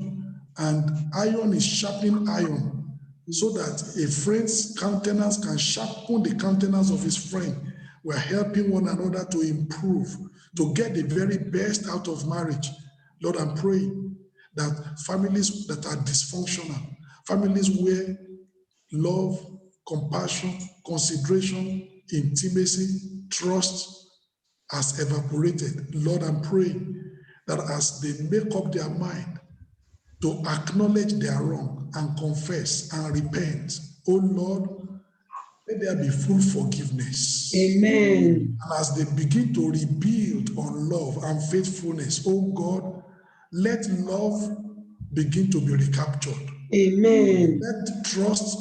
and iron is sharpening iron, so that a friend's countenance can sharpen the countenance of his friend. We're helping one another to improve, to get the very best out of marriage. Lord, I'm praying that families that are dysfunctional, families where love, compassion, consideration, intimacy, trust has evaporated. Lord, I'm praying that as they make up their mind to acknowledge their wrong and confess and repent, oh Lord, let there be full forgiveness. Amen. And as they begin to rebuild on love and faithfulness, oh God, let love begin to be recaptured. Amen. Let trust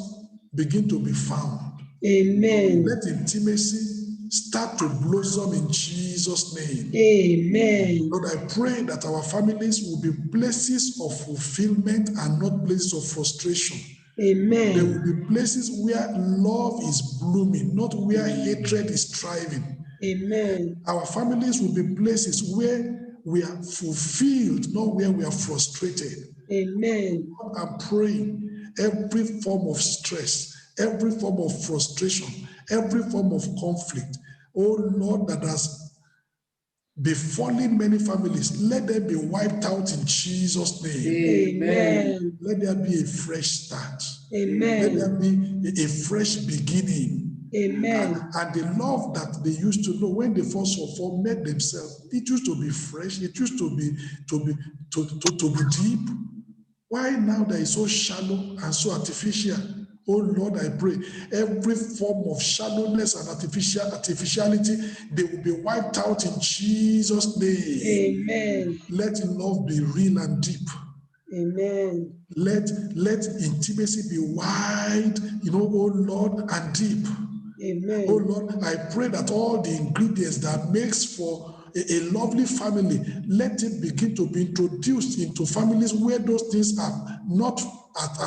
begin to be found. Amen. Let intimacy start to blossom in Jesus' name. Amen. Lord, I pray that our families will be places of fulfillment and not places of frustration. There Amen. will be places where love is blooming, not where hatred is thriving. Amen. Our families will be places where we are fulfilled, not where we are frustrated. Amen. I'm praying every form of stress, every form of frustration, every form of conflict, oh Lord, that has befallen many families, let them be wiped out in Jesus' name. Amen. Let there be a fresh start. Let Amen. there be a fresh beginning. Amen. And the love that they used to know when they first of all met themselves, it used to be fresh, it used to be deep. Why now that is so shallow and so artificial? Oh Lord, I pray every form of shallowness and artificiality, they will be wiped out in Jesus' name. Amen. Let love be real and deep. Amen. Let intimacy be wide, oh Lord, and deep. Amen. Oh Lord, I pray that all the ingredients that makes for a lovely family, let it begin to be introduced into families where those things are not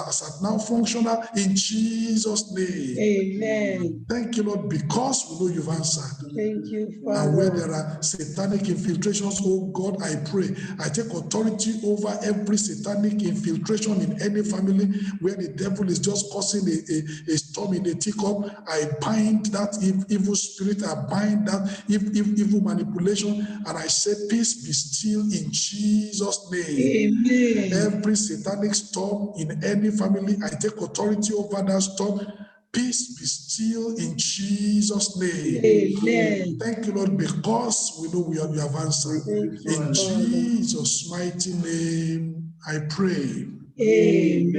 as at now functional in Jesus' name. Amen. Thank you, Lord, because we know you've answered. Thank you, And where Father. there are satanic infiltrations, oh God, I pray. I take authority over every satanic infiltration in any family where the devil is just causing a storm in a teacup. I bind that evil spirit, I bind that evil manipulation, and I say, peace be still in Jesus' name. Amen. Every satanic storm in any family, I take authority over that storm. Peace be still in Jesus' name. Amen. Thank you, Lord, because we know you have answered. In Jesus' mighty name, I pray. Amen.